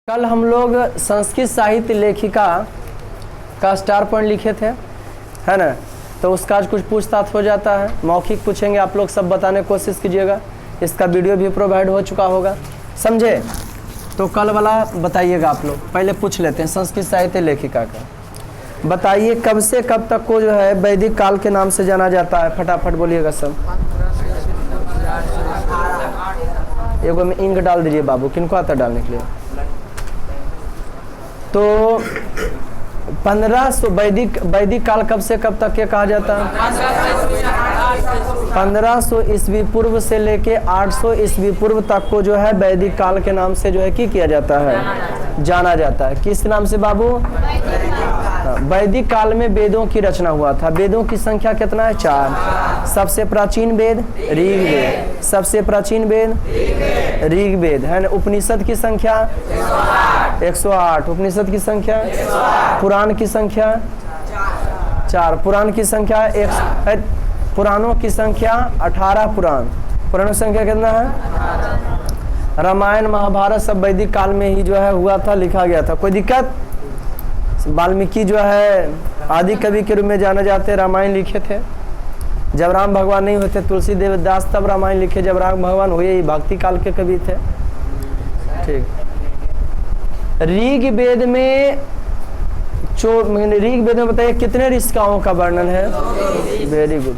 कल हम लोग संस्कृत साहित्य लेखिका का स्टार पॉइंट लिखे थे, है ना। तो उसका आज कुछ पूछताछ हो जाता है, मौखिक पूछेंगे, आप लोग सब बताने की कोशिश कीजिएगा। इसका वीडियो भी प्रोवाइड हो चुका होगा, समझे। तो कल वाला बताइएगा आप लोग। पहले पूछ लेते हैं संस्कृत साहित्य लेखिका का। बताइए कब से कब तक को जो है वैदिक काल के नाम से जाना जाता है। फटाफट बोलिएगा सब। एगो में इंक डाल दीजिए बाबू, किनको आता डालने के लिए। तो 1500 वैदिक काल कब से कब तक के कहा जाता है। 1500 ईस्वी पूर्व से लेके 800 ईस्वी पूर्व तक को जो है वैदिक काल के नाम से जो है किया जाता है, जाना जाता है। किस नाम से बाबू। वैदिक काल में वेदों की रचना हुआ था। वेदों की संख्या कितना है, 4। सबसे प्राचीन वेद ऋग्वेद, सबसे प्राचीन वेद ऋग्वेद, है ना। उपनिषद की संख्या 108, उपनिषद की संख्या, पुराण की संख्या 4, पुराण की संख्या पुराणों की संख्या 18 पुराणों की संख्या कितना है। रामायण महाभारत सब वैदिक काल में ही जो है हुआ था, लिखा गया था। कोई दिक्कत। वाल्मीकि जो है आदि कवि के रूप में जाने जाते, रामायण लिखे थे। जब राम भगवान नहीं होते तुलसी देवदास तब रामायण लिखे, जब राम भगवान हुए ही भक्ति काल के कवि थे। ठीक। ऋग्वेद में बताइए कितने ऋषिकाओं का वर्णन है। Very good.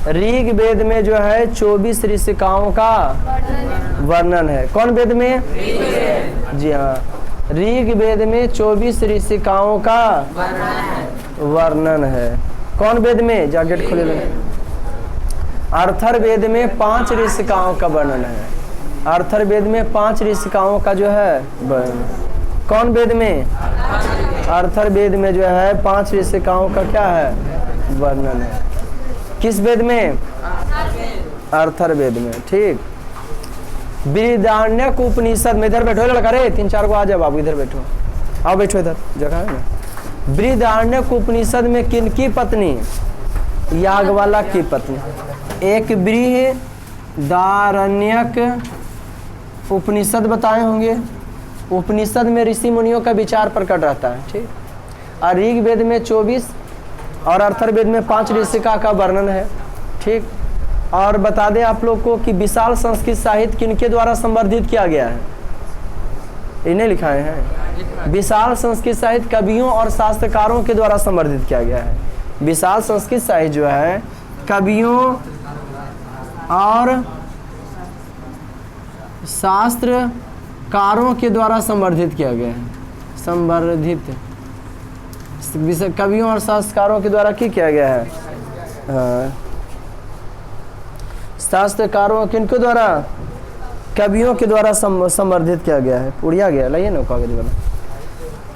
ऋग्वेद में जो है 24 ऋषिकाओं का वर्णन है। कौन वेद में। जी हाँ, ऋग्वेद में 24 ऋषिकाओं का वर्णन है। कौन वेद में, जा गेट खोले लें। अर्थर्वेद में 5 ऋषिकाओं का वर्णन है। अर्थर्वेद में 5 ऋषिकाओं का जो है वर्णन। कौन वेद में। अर्थर्वेद में जो है 5 ऋषिकाओं का क्या है, वर्णन है। किस वेद में, अर्थर्वेद में। ठीक। बृहदारण्यक उपनिषद में, इधर बैठो लड़का रे, 3-4 को आ जाओ बाबू, इधर बैठो, आओ बैठो, इधर जगह है ना। बृहदारण्यक उपनिषद में किनकी पत्नी, याज्ञवल्क्य की पत्नी। एक बृहदारण्यक उपनिषद बताए होंगे। उपनिषद में ऋषि मुनियों का विचार प्रकट रहता है। ठीक। और ऋग्वेद में 24 और अर्थर्वेद में 5 ऋषिका का वर्णन है। ठीक। और बता दें आप लोग को कि विशाल संस्कृत साहित्य किनके द्वारा संवर्धित किया गया है, इन्हें लिखाए हैं। विशाल संस्कृत साहित्य कवियों और शास्त्रकारों के द्वारा संवर्धित किया गया है। विशाल संस्कृत साहित्य जो है कवियों और शास्त्रकारों के द्वारा संवर्धित किया गया है। संवर्धित कवियों और शास्त्रकारों के द्वारा किया गया है। हाँ, शास्त्रकारों किनको द्वारा, कवियों के द्वारा संवर्धित किया गया है। उड़िया गया, लाइए ना कागज वाला।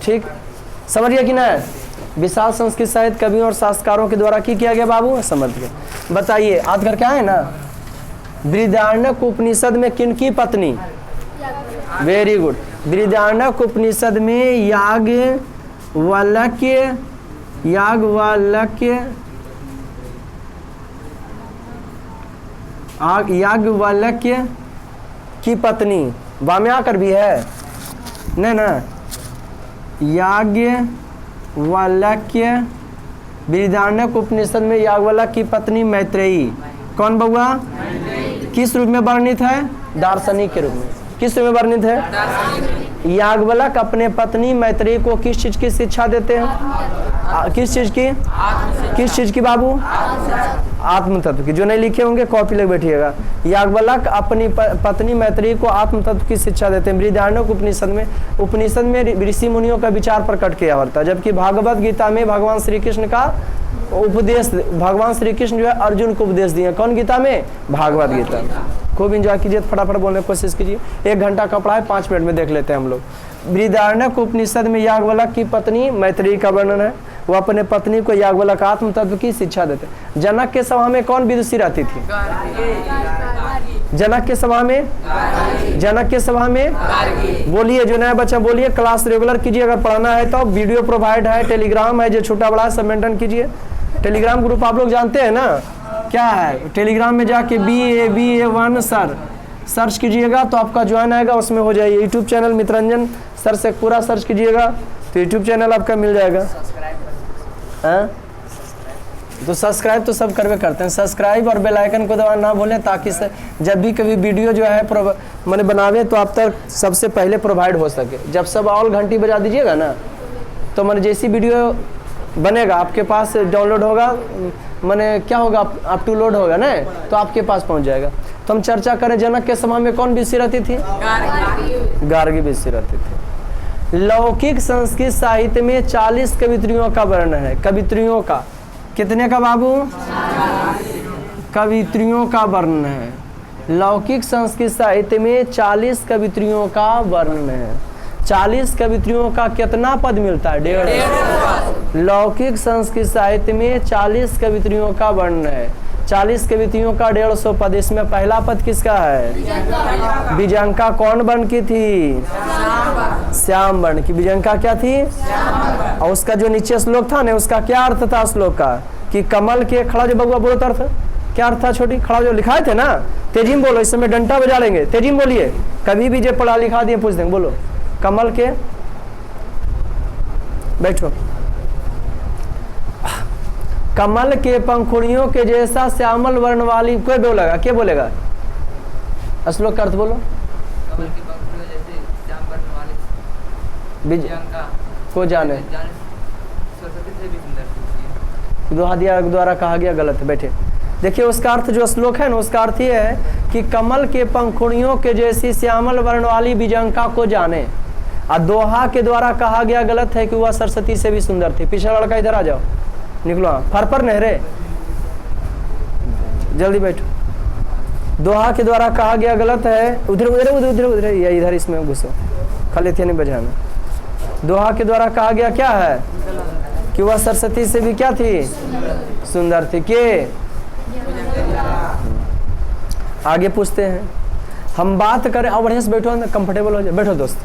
ठीक, समझिए कि ना। विशाल संस्कृत साहित्य कवियों और शास्त्रकारों के द्वारा किया गया बाबू, समझ गए। बताइए आज कर क्या है ना। बृहदारण्यक उपनिषद में किनकी पत्नी। Very good. बृहदारण्यक उपनिषद में याज्ञवल्क्य की पत्नी वाम्याकर भी है नहीं ना। याज्ञवल्क्य, बृहदारण्यक उपनिषद में याज्ञवल्क्य की पत्नी मैत्रेयी। कौन बउआ। किस रूप में वर्णित है, दार्शनिक के रूप में। किस रूप में वर्णित है। याज्ञवल्क्य अपने पत्नी मैत्रेयी को किस चीज की शिक्षा देते हैं, किस चीज की बाबू, आत्म तत्व की। जो नहीं लिखे होंगे कॉपी लेके बैठिएगा। याज्ञवल्क्य अपनी पत्नी मैत्रेयी को आत्म तत्व की शिक्षा देते हैं। बृहदारण्यक उपनिषद में ऋषि मुनियों का विचार प्रकट किया होता है। जबकि भागवत गीता में भगवान श्री कृष्ण का उपदेश, भगवान श्री कृष्ण जो है अर्जुन को उपदेश दिए। कौन गीता में, भागवत गीता। खूब एंजॉय कीजिए, फटाफट बोलने की कोशिश कीजिए। 1 घंटा कपड़ा है, 5 मिनट में देख लेते हैं हम लोग। बृहदारण्यक उपनिषद में याज्ञवल्क्य की पत्नी मैत्रेयी का वर्णन है। वो अपने पत्नी को याज्ञवल्क्य आत्म तत्व की शिक्षा देते। जनक के सभा में कौन विदुषी रहती थी। जनक के सभा में बोलिए, जो नया बच्चा बोलिए। क्लास रेगुलर कीजिए, अगर पढ़ना है तो वीडियो प्रोवाइड है, टेलीग्राम है, जो छोटा बड़ा सब मेंटेन कीजिए। टेलीग्राम ग्रुप आप लोग जानते हैं ना क्या है। टेलीग्राम में जाके BA1 सर सर्च कीजिएगा तो आपका ज्वाइन आएगा, उसमें हो जाएगा। यूट्यूब चैनल मित्ररंजन सर से पूरा सर्च कीजिएगा तो यूट्यूब चैनल आपका मिल जाएगा। हाँ तो सब्सक्राइब तो सब करके करते हैं, सब्सक्राइब और बेल आइकन को दबाना ना भूलें, ताकि जब भी कभी वीडियो जो है मैंने बनावे तो आप तक सबसे पहले प्रोवाइड हो सके। जब सब ऑल घंटी बजा दीजिएगा ना तो मैंने जैसी वीडियो बनेगा आपके पास डाउनलोड होगा, मैंने क्या होगा अप टू लोड होगा ना तो आपके पास पहुंच जाएगा। तो हम चर्चा करें, जनक के सभा में कौन विषय रहती थी? गार्गी विषय रहती थी। लौकिक संस्कृत साहित्य में 40 कवित्रियों का वर्णन है। कवित्रियों का कितने का बाबू? कवित्रियों का वर्णन है। लौकिक संस्कृत साहित्य में 40 कवित्रियों का वर्णन है। 40 कवित्रियों का कितना पद मिलता है? 150। लौकिक संस्कृत साहित्य में 40 कवित्रियों का वर्णन है। 40 कवित्रियों का 150 पद। इसमें पहला पद किसका है? बिजंका कौन वर्ण की थी? श्याम वर्ण की। बिजंका क्या थी? और उसका जो नीचे श्लोक था ना, उसका क्या अर्थ था श्लोक का? कि कमल के खड़ा जो बबुआ बोलो तो अर्थ क्या अर्थ था? छोटी खड़ा जो लिखाए थे ना, तेजी में बोलो, इस समय डंडा बजा लेंगे, तेजी में बोलिए। कभी भी जो पढ़ा लिखा दिए पूछ देंगे, बोलो। कमल के, बैठो। कमल के पंखुड़ियों के जैसा श्यामल वर्ण वाली, कोई बोलेगा? क्या बोलेगा? श्लोक का अर्थ बोलो। कमल की पंखुड़ियों जैसे श्याम वर्ण वाली बिजंका को जाने, सरस्वती से भी सुंदर। दोहादिया द्वारा कहा गया, गलत है। बैठे। देखिए उसका अर्थ जो श्लोक है ना, उसका अर्थ ये है कि कमल के पंखुड़ियों के जैसी श्यामल वर्ण वाली बिजंका को जाने। और दोहा के द्वारा कहा गया, गलत है कि वह सरस्वती से भी सुंदर थी। पिछला लड़का इधर आ जाओ, निकलो। फर नहरे, जल्दी बैठो। दोहा के द्वारा कहा गया, गलत है। उधर उधर उधर उधर उधर या इधर, इसमें घुसो, खाली थे नहीं बजाना। दोहा के द्वारा कहा गया क्या है? कि वह सरस्वती से भी क्या थी? सुंदर थी। के आगे पूछते हैं, हम बात करें। और बढ़िया से बैठो, कंफर्टेबल हो जाए, बैठो दोस्त।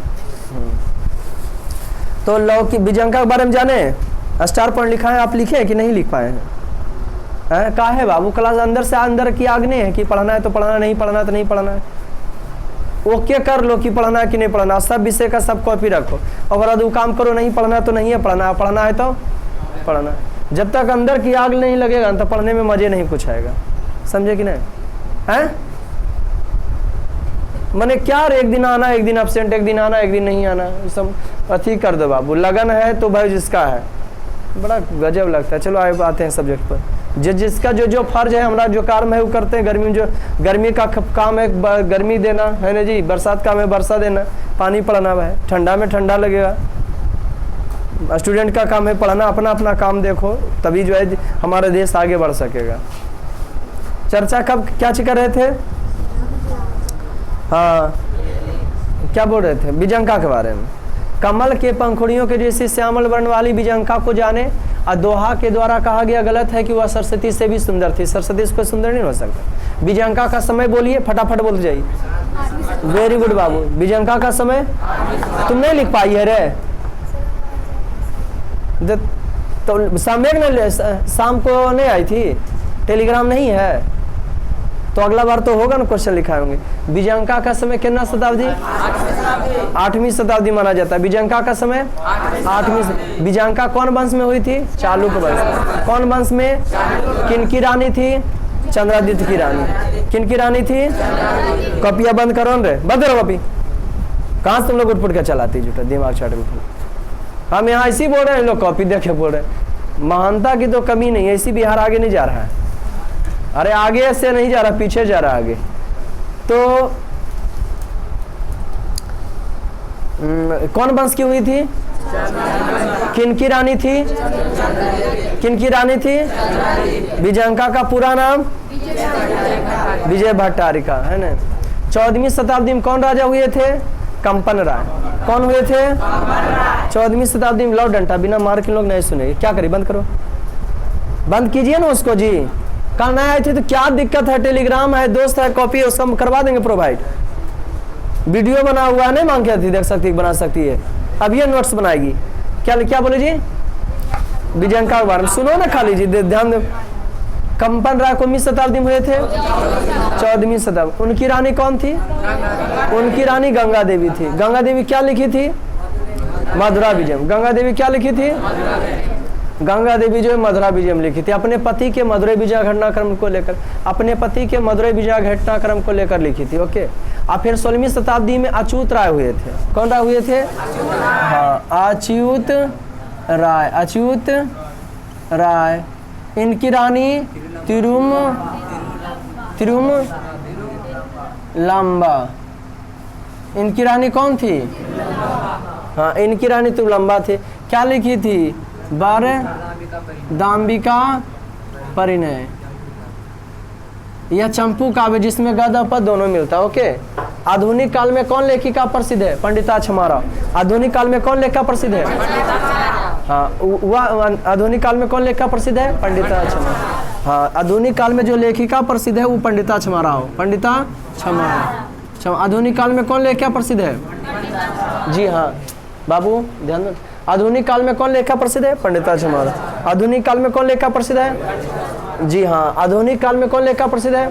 तो लौकिक बिजंका के बारे में जाने, स्टार पॉइंट लिखा है, आप लिखे हैं कि नहीं लिख पाए हैं? कहा है बाबू, क्लास अंदर से अंदर की आग नहीं है कि पढ़ना है तो पढ़ना, नहीं पढ़ना तो नहीं पढ़ना है। ओके कर लो कि पढ़ना है कि नहीं पढ़ना, सब विषय का सब कॉपी रखो। और अदू काम करो, नहीं पढ़ना तो नहीं है पढ़ना, पढ़ना है तो पढ़ना। जब तक अंदर की आग नहीं लगेगा तो पढ़ने में मजे नहीं कुछ आएगा। समझे कि नहीं? हैं? मैंने क्या, एक दिन आना, एक दिन अब्सेंट, एक दिन आना, एक दिन नहीं आना, सब अथी कर दो बाबू। लगन है तो भाई जिसका है, बड़ा गजब लगता है। चलो आए आते हैं सब्जेक्ट पर। जिसका जो जो फर्ज है, हमारा जो काम है वो करते हैं। गर्मी में जो गर्मी का काम है गर्मी देना है ना जी, बरसात का काम है बरसा देना, पानी पड़ाना है, ठंडा में ठंडा लगेगा। स्टूडेंट का काम है पढ़ना, अपना अपना काम देखो, तभी जो है हमारा देश आगे बढ़ सकेगा। चर्चा कब क्या कर रहे थे? हाँ, क्या बोल रहे थे? बिजंका के बारे में। कमल के पंखुड़ियों के जैसी श्यामल वर्ण वाली बिजंका को जाने। और दोहा के द्वारा कहा गया, गलत है कि वह सरस्वती से भी सुंदर थी। सरस्वती से कोई सुंदर नहीं हो सकता। बिजंका का समय बोलिए, फटाफट बोल जाइए। वेरी गुड बाबू। बिजंका का समय तुम नहीं लिख पाई है रे, तो सम्यक नहीं, शाम को नहीं आई थी, टेलीग्राम नहीं है तो अगला बार तो होगा ना, क्वेश्चन लिखाए होंगे। बिजंका का समय कितना शताब्दी? 8वीं शताब्दी माना जाता है। बिजंका का समय 8वीं। बिजंका कौन वंश में हुई थी? चालुक्य वंश। कौन वंश में? किनकी रानी थी? चंद्रादित्य की रानी। किनकी रानी थी? कॉपियां बंद करो रे, बंद करो कॉपी। कहाँ से तुम लोग उठपुट के चलाती झूठा दिमाग चाट उठ। हम यहाँ ऐसी बोल रहे हैं, लोग कॉपी देखे बोल रहे। महानता की तो कमी नहीं है, इसी बिहार आगे नहीं जा रहा है। अरे आगे से नहीं जा रहा, पीछे जा रहा आगे। तो कौन वंश की हुई थी? किनकी रानी थी? किनकी रानी थी? बिजंका का पूरा नाम विजय भट्टारिका है ना। 14वीं शताब्दी में कौन राजा हुए थे? कंपन राय। कौन हुए थे? 14वीं शताब्दी में। लॉर्ड डंटा बिना मार के लोग नहीं सुनेंगे, क्या करिए? बंद करो, बंद कीजिए ना उसको जी। कल नहीं आए थे तो क्या दिक्कत है? टेलीग्राम है, दोस्त है, कॉपी है, सब करवा देंगे प्रोवाइड। वीडियो बना हुआ है, नहीं मांग के थी, देख सकती बना सकती है। अब ये नोट्स बनाएगी। क्या क्या बोले जी? बिजंका के बारे में सुनो ना खाली जी, ध्यान दो। कंपन राय कौन सी शताब्दी में हुए थे? 14वीं शताब्दी। उनकी रानी कौन थी? उनकी रानी गंगा देवी थी। गंगा देवी क्या लिखी थी? मधुरा विजयम। गंगा देवी क्या लिखी थी? गंगा देवी जो है मधुरा विजयम लिखी थी। अपने पति के मधुरै विजय घटनाक्रम को लेकर, अपने पति के मधुरै विजय घटनाक्रम को लेकर लिखी थी। ओके। और फिर 16वीं शताब्दी में अच्युत राय हुए थे। कौन राय हुए थे? हाँ, अच्युत राय। अच्युत राय। इनकी रानी तिरुमलंबा। इनकी रानी कौन थी? हाँ, इनकी रानी तिरुमलंबा थी। क्या लिखी थी? दाम्बिका परिणय। यह चंपू काव्य जिसमें गद और पद दोनों मिलता है। ओके। आधुनिक काल में कौन लेखिका प्रसिद्ध है? पंडिता छमारा। आधुनिक काल में कौन लेखिका प्रसिद्ध है? हाँ, वह आधुनिक काल में कौन लेखिका प्रसिद्ध है? पंडिता छमारा। हाँ, आधुनिक काल में जो लेखिका प्रसिद्ध है वो पंडिता छमारा हो। पंडिता छमारा। आधुनिक काल में कौन लेखिका प्रसिद्ध है? जी हाँ बाबू ध्यान दो। आधुनिक काल में कौन लेखिका प्रसिद्ध है? पंडिता छमारा। आधुनिक काल में कौन लेखिका प्रसिद्ध है? जी हाँ, आधुनिक काल में कौन लेखिका प्रसिद्ध है?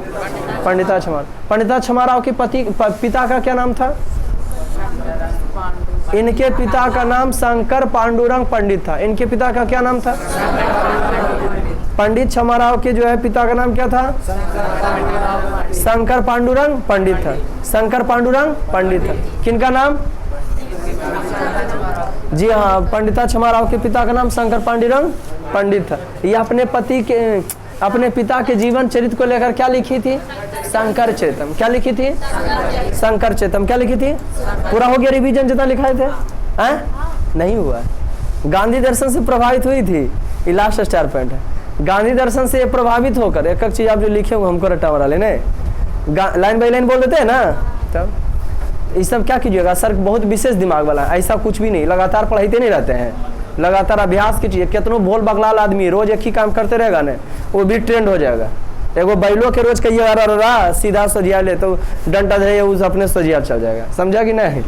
पंडिता छमारा। पंडिता छमाराव के पिता का क्या नाम था? इनके पिता का नाम शंकर पांडुरंग पंडित था। इनके पिता का क्या नाम था? पंडित छमाराव के जो है पिता का नाम क्या था? शंकर पांडुरंग पंडित था। शंकर पांडुरंग पंडित था। किनका नाम? जी हाँ, पंडिता छमाराव के पिता का नाम शंकर पांडुरंग पंडित था। ये अपने पिता के जीवन चरित्र को लेकर क्या लिखी थी? शंकर चेतम। क्या लिखी थी? शंकर चेतम। क्या लिखी थी? पूरा हो गया रिवीजन जितना लिखाए थे? नहीं हुआ। गांधी दर्शन से प्रभावित हुई थी। ये लास्ट स्टार पॉइंट है। गांधी दर्शन से प्रभावित होकर एक एक चीज आप जो लिखे हो हमको रट्टा मारा लेने, लाइन बाई लाइन बोल देते हैं ना। तब ये सब क्या कीजिएगा सर, बहुत विशेष दिमाग वाला है। ऐसा कुछ भी नहीं, लगातार पढ़ाते नहीं रहते हैं, लगातार अभ्यास कीजिए। कितनों भोल बगलाल आदमी रोज एक ही काम करते रहेगा ना, वो भी ट्रेंड हो जाएगा। एगो बैलो के रोज कहिए अरे सीधा सजिया ले तो डंटा धरे उस अपने सजिया चल जाएगा। समझा कि नहीं?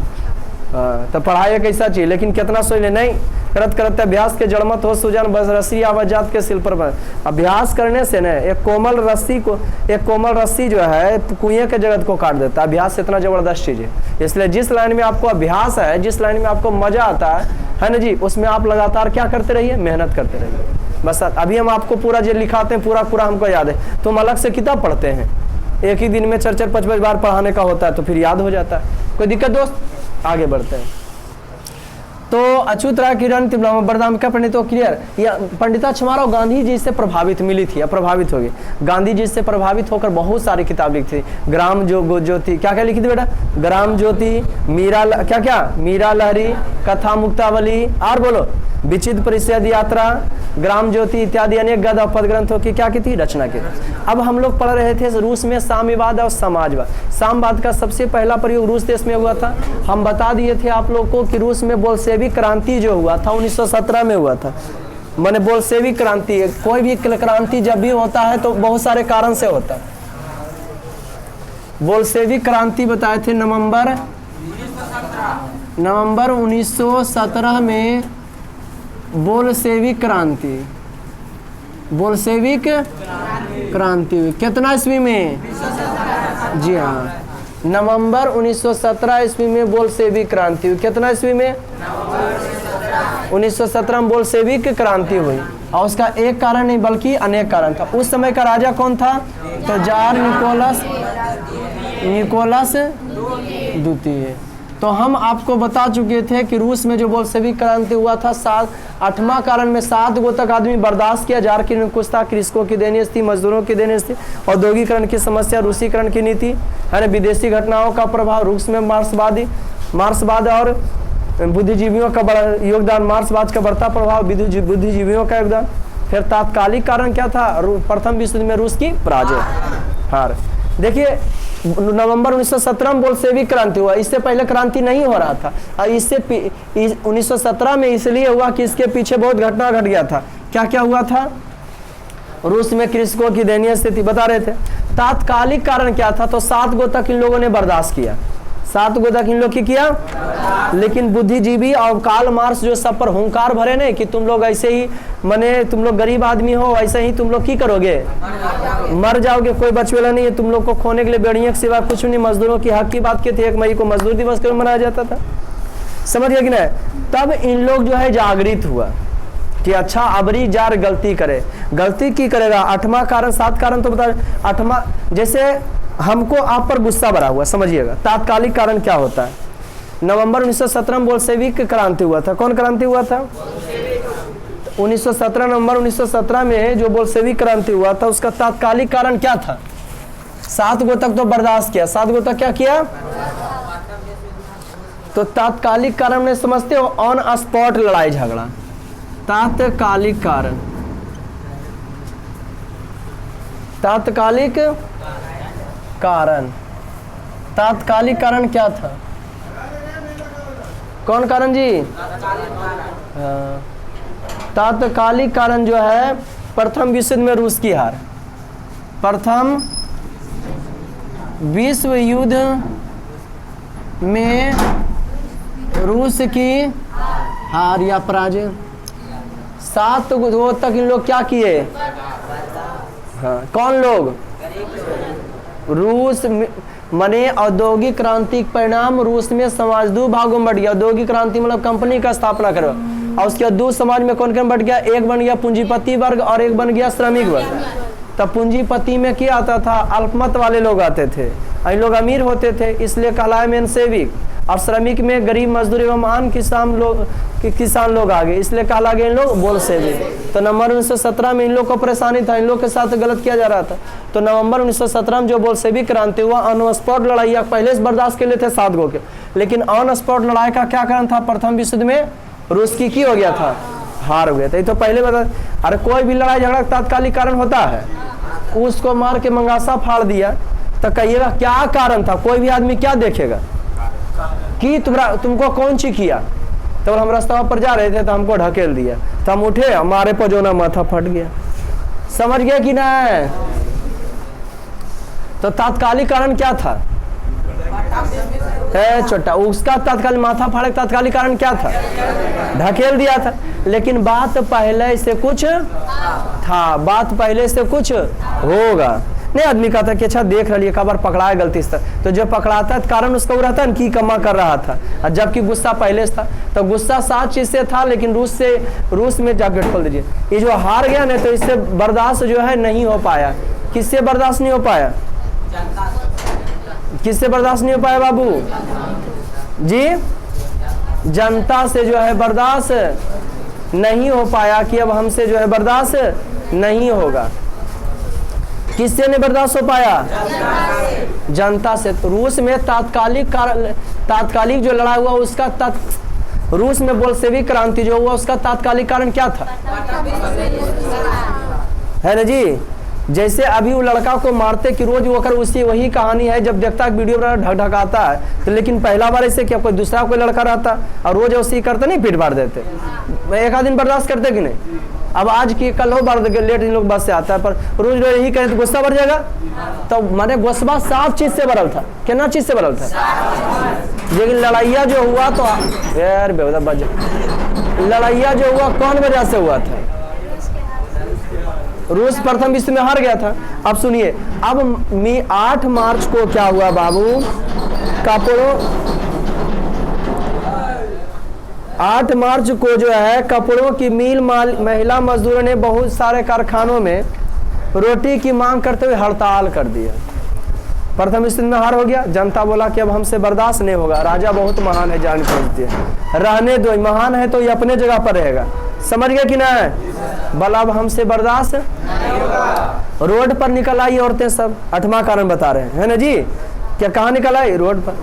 तो पढ़ाई एक ऐसा चीज, लेकिन कितना सोच ले नहीं करत करते अभ्यास के जड़मत हो सुजान बस रस्सी आवाजात के सिल पर अभ्यास करने से न एक कोमल रस्सी जो है कुएं के जगत को काट देता है। अभ्यास इतना जबरदस्त चीज है। इसलिए जिस लाइन में आपको अभ्यास है, जिस लाइन में आपको मजा आता है ना जी, उसमें आप लगातार क्या करते रहिए? मेहनत करते रहिए। बस अभी हम आपको पूरा जो लिखाते हैं पूरा हमको याद है। तुम अलग से किताब पढ़ते हैं, एक ही दिन में 4-5 बार पढ़ाने का होता है तो फिर याद हो जाता है। कोई दिक्कत दोस्त? आगे बढ़ते हैं। तो अच्युत राय किरण बरदाम का पंडित तो क्लियर। या पंडिता छमाराव गांधी जी से प्रभावित मिली थी या प्रभावित होगी। गांधी जी से प्रभावित होकर बहुत सारी किताब लिखी थी। ग्राम ज्योति क्या क्या लिखी थी बेटा? ग्राम ज्योति, मीरा लहरी, कथा मुक्तावली, और बोलो विचित्र परिषद यात्रा, ग्राम ज्योति इत्यादि अनेक गद और पद ग्रंथों की क्या की थी? रचना की। अब हम लोग पढ़ रहे थे रूस में साम्यवाद और समाजवाद। साम्यवाद का सबसे पहला प्रयोग रूस देश में हुआ था। हम बता दिए थे आप लोग को कि रूस में बोल्शेविक क्रांति जो हुआ था 1917 में हुआ था। माने बोल्शेविक क्रांति, कोई भी क्रांति जब भी होता है तो बहुत सारे कारण से होता है। बोल्शेविक क्रांति बताए थे नवंबर 1917 में बोल्शेविक क्रांति हुई। कितना ईस्वी में? जी हाँ, नवंबर 1917 ईस्वी में बोल्शेविक क्रांति हुई। कितना ईस्वी में? 1917 में बोल्शेविक क्रांति हुई। और उसका एक कारण नहीं बल्कि अनेक कारण था। उस समय का राजा कौन था? तो जार निकोलस द्वितीय। तो हम आपको बता चुके थे कि रूस में जो बोल्शेविक क्रांति हुआ था 8वां कारण में 7 गो तक आदमी बर्दाश्त किया। जार की निरंकुशता, कृषकों की दयनीय स्थिति, मजदूरों की दयनीय स्थिति, औद्योगिकरण की समस्या, रूसीकरण की नीति है ना, विदेशी घटनाओं का प्रभाव, रूस में मार्क्सवाद और बुद्धिजीवियों का बड़ा योगदान, मार्क्सवाद का बढ़ता प्रभाव, बुद्धिजीवियों का योगदान। फिर तात्कालिक कारण क्या था? प्रथम विश्व युद्ध में रूस की पराजय, हार। देखिए नवंबर 1917 में बोल्शेविक क्रांति हुआ। इससे पहले क्रांति नहीं हो रहा था। और इससे 1917 में इसलिए हुआ कि इसके पीछे बहुत घटना घट गया था। क्या क्या हुआ था? रूस में कृषकों की दयनीय स्थिति बता रहे थे। तात्कालिक कारण क्या था? तो 7 गो तक इन लोगों ने बर्दाश्त किया। 7 गो तक इन लोग की किया। लेकिन बुद्धिजीवी और कार्ल मार्क्स जो सब पर हुंकार भरे नहीं कि तुम लोग ऐसे ही माने तुम लोग गरीब आदमी हो, ऐसे ही तुम लोग की करोगे, मर जाओगे, कोई बचवेला नहीं है, तुम लोग को खोने के लिए बेड़ियों के सिवा कुछ नहीं। मजदूरों की हक की बात की थी, 1 मई को मजदूर दिवस के मनाया जाता था, समझ गए कि नहीं। तब इन लोग जो है जागृत हुआ कि अच्छा अबरी जार गलती करे, गलती की करेगा। 8वां कारण, 7 कारण तो बता। 8वां जैसे हमको आप पर गुस्सा भरा हुआ, समझिएगा तात्कालिक कारण क्या होता है। नवंबर 1917 में बोल्शेविक क्रांति हुआ था। कौन क्रांति हुआ था? 1917 नवंबर 1917 में जो बोल्शेविक क्रांति हुआ था उसका तात्कालिक कारण क्या था? 7 गो तक तो बर्दाश्त किया, 7 गो तक क्या किया? तो तात्कालिक कारण में समझते हो, ऑन स्पॉट लड़ाई झगड़ा। तात्कालिक कारण, तात्कालिक कारण, तात्कालिक कारण क्या था? कौन कारण जी? हाँ, तात्कालिक कारण जो है प्रथम विश्व युद्ध में रूस की हार। प्रथम विश्व युद्ध में रूस की हार या पराजय। 7 गो तक इन लोग क्या किए? हाँ, कौन लोग? रूस मने औद्योगिक क्रांति के परिणाम रूस में समाज 2 भागों में बढ़ गया। औद्योगिक क्रांति मतलब कंपनी का स्थापना करो, और उसके बाद 2 समाज में कौन कौन बढ़ गया? एक बन गया पूंजीपति वर्ग और एक बन गया श्रमिक वर्ग। तब पूंजीपति में क्या आता था? अल्पमत वाले लोग आते थे, इन लोग अमीर होते थे, इसलिए कहलाए मेनसेविक। और श्रमिक में गरीब मजदूर एवं आम किसान लोग आ गए, इसलिए कहला गए इन लोग बोल्शेविक। तो नवंबर 1917 में इन लोग को परेशानी था, इन लोग के साथ गलत किया जा रहा था। तो नवंबर 1917 में जो बोल्शेविक क्रांति हुआ, ऑन स्पॉट लड़ाई पहले से बर्दाश्त के लिए थे 7 गो के, लेकिन ऑन स्पॉट लड़ाई का क्या कारण था? प्रथम विश्व युद्ध में रूस की हो गया था, हार हो गया था। ये तो पहले बता। अरे कोई भी लड़ाई झगड़ा तात्कालिक कारण होता है, उसको मार के मंगासा फाड़ दिया तो कहिएगा क्या कारण था? कोई भी आदमी क्या देखेगा कि तुमको कौन सी किया? तो हम रास्ता पर जा रहे थे तो हमको ढकेल दिया, तो हम उठे, हमारे पजोना माथा फट गया। समझ गए कि नहीं? तो तात्कालिक कारण क्या था? छोटा उसका तात्कालिक माथा फाड़े, तात्कालिक कारण क्या था? ढकेल दिया था। लेकिन बात पहले से कुछ था, बात पहले से कुछ होगा नहीं। आदमी कहता कि अच्छा देख रही खबर पकड़ाए गलती से, तो जो पकड़ाता है कारण उसका वो रहता है कि कमा कर रहा था, और जबकि गुस्सा पहले से था। तो गुस्सा 7 चीज से था, लेकिन रूस में जाकर खोल दीजिए। ये जो हार गया ना, तो इससे बर्दाश्त जो है नहीं हो पाया। किससे बर्दाश्त नहीं हो पाया? किससे बर्दाश्त नहीं हो पाया बाबू जी? जनता से जो है बर्दाश्त नहीं हो पाया कि अब हमसे जो है बर्दाश्त नहीं होगा। किससे नहीं बर्दाश्त हो पाया? जनता से। तो रूस में तात्कालिक जो लड़ाई हुआ उसका रूस में बोल्शेविक क्रांति जो हुआ उसका तात्कालिक कारण क्या था? है ना जी? जैसे अभी वो लड़का को मारते कि रोज वो कर उसी वही कहानी है, जब देखता है वीडियो ढकाता है तो, लेकिन पहला बार ऐसे क्या कोई दूसरा कोई लड़का रहता और रोज उसी करते नहीं, पीट मार देते। एक आध दिन बर्दाश्त करते कि नहीं? अब आज की कल हो बार लेट इन लोग बस से आता है, पर रोज रोज यही करें तो गुस्सा बढ़ जाएगा। तो माने गुस्सा 7 चीज से भरल था। कितना चीज से भरल था? लेकिन लड़ाइया जो हुआ तो यार लड़ाइया जो हुआ कौन वजह से हुआ था? रूस प्रथम विश्व में हार गया था। अब सुनिए, अब 8 मार्च को क्या हुआ बाबू? कपड़ों 8 मार्च को जो है कपड़ों की मिल महिला मजदूरों ने बहुत सारे कारखानों में रोटी की मांग करते हुए हड़ताल कर दिया। प्रथम विश्व में हार हो गया। जनता बोला कि अब हमसे बर्दाश्त नहीं होगा, राजा बहुत महान है, जान समझती है, रहने दो, महान है तो ये अपने जगह पर रहेगा। समझ गए कि नहीं? बोला अब हमसे बर्दाश्त नहीं होगा। रोड पर निकल आई औरतें सब। 8वां कारण बता रहे हैं, है ना जी? क्या कहाँ निकल आई? रोड पर।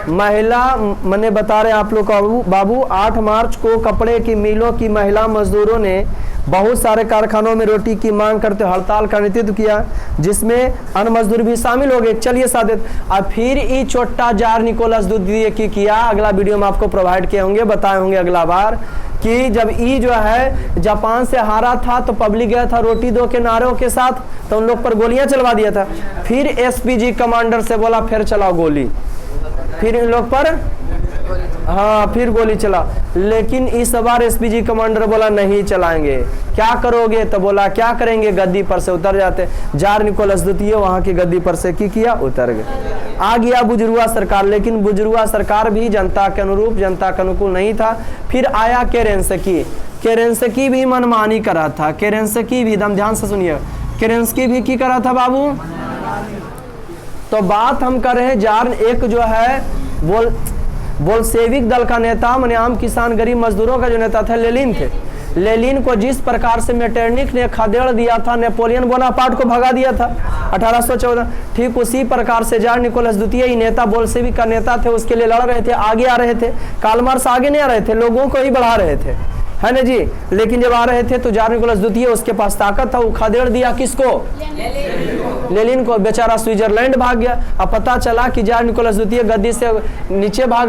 महिला मने बता रहे हैं आप लोग को बाबू, 8 मार्च को कपड़े की मिलों की महिला मजदूरों ने बहुत सारे कारखानों में रोटी की मांग करते हड़ताल का नेतृत्व किया, जिसमें अन्य मजदूर भी शामिल हो गए। चलिए सादित, अब फिर ई छोटा जार निकोलस दूधिये की किया। अगला वीडियो में आपको प्रोवाइड किए होंगे, बताए होंगे अगला बार कि जब ई जो है जापान से हारा था तो पब्लिक गया था रोटी दो के नारों के साथ, तो उन लोग पर गोलियां चलवा दिया था। फिर एसपीजी कमांडर से बोला फिर चलाओ गोली, फिर इन लोग पर हाँ फिर गोली चला, लेकिन इस बार एसपीजी कमांडर बोला नहीं चलाएंगे। क्या करोगे? तो बोला क्या करेंगे, गद्दी पर से उतर जाते। जार निकोलस द्वितीय वहां की गद्दी पर से की किया, उतर गए। आ गया बुजुर्गा सरकार, लेकिन बुजुर्गा सरकार भी जनता के अनुरूप, जनता के अनुकूल नहीं था। फिर आया केरेंसकी। केरेंसकी भी मनमानी करा था। केरेंसकी भी, दम ध्यान से सुनिए, केरेंसकी भी की करा था बाबू। तो बात हम कर रहे हैं जार एक जो है बोल्शेविक दल का नेता, माने आम किसान गरीब मजदूरों का जो नेता था लेनिन थे। लेनिन को जिस प्रकार से मेटरनिक ने खदेड़ दिया था, नेपोलियन बोनापार्ट को भगा दिया था 1814, ठीक उसी प्रकार से जार निकोलस द्वितीय ही नेता, बोल्शेविक का नेता थे, उसके लिए लड़ रहे थे, आगे आ रहे थे। कार्ल मार्क्स आगे नहीं आ रहे थे, लोगों को ही बढ़ा रहे थे, है ना जी। लेकिन जब आ रहे थे तो जार निकोलस द्वितीय उसके पास ताकत था, वो खदेड़ दिया किसको? लेनिन को। बेचारा स्विट्जरलैंड भाग गया। अब पता चला कि जार निकोलस द्वितीय गद्दी से नीचे भाग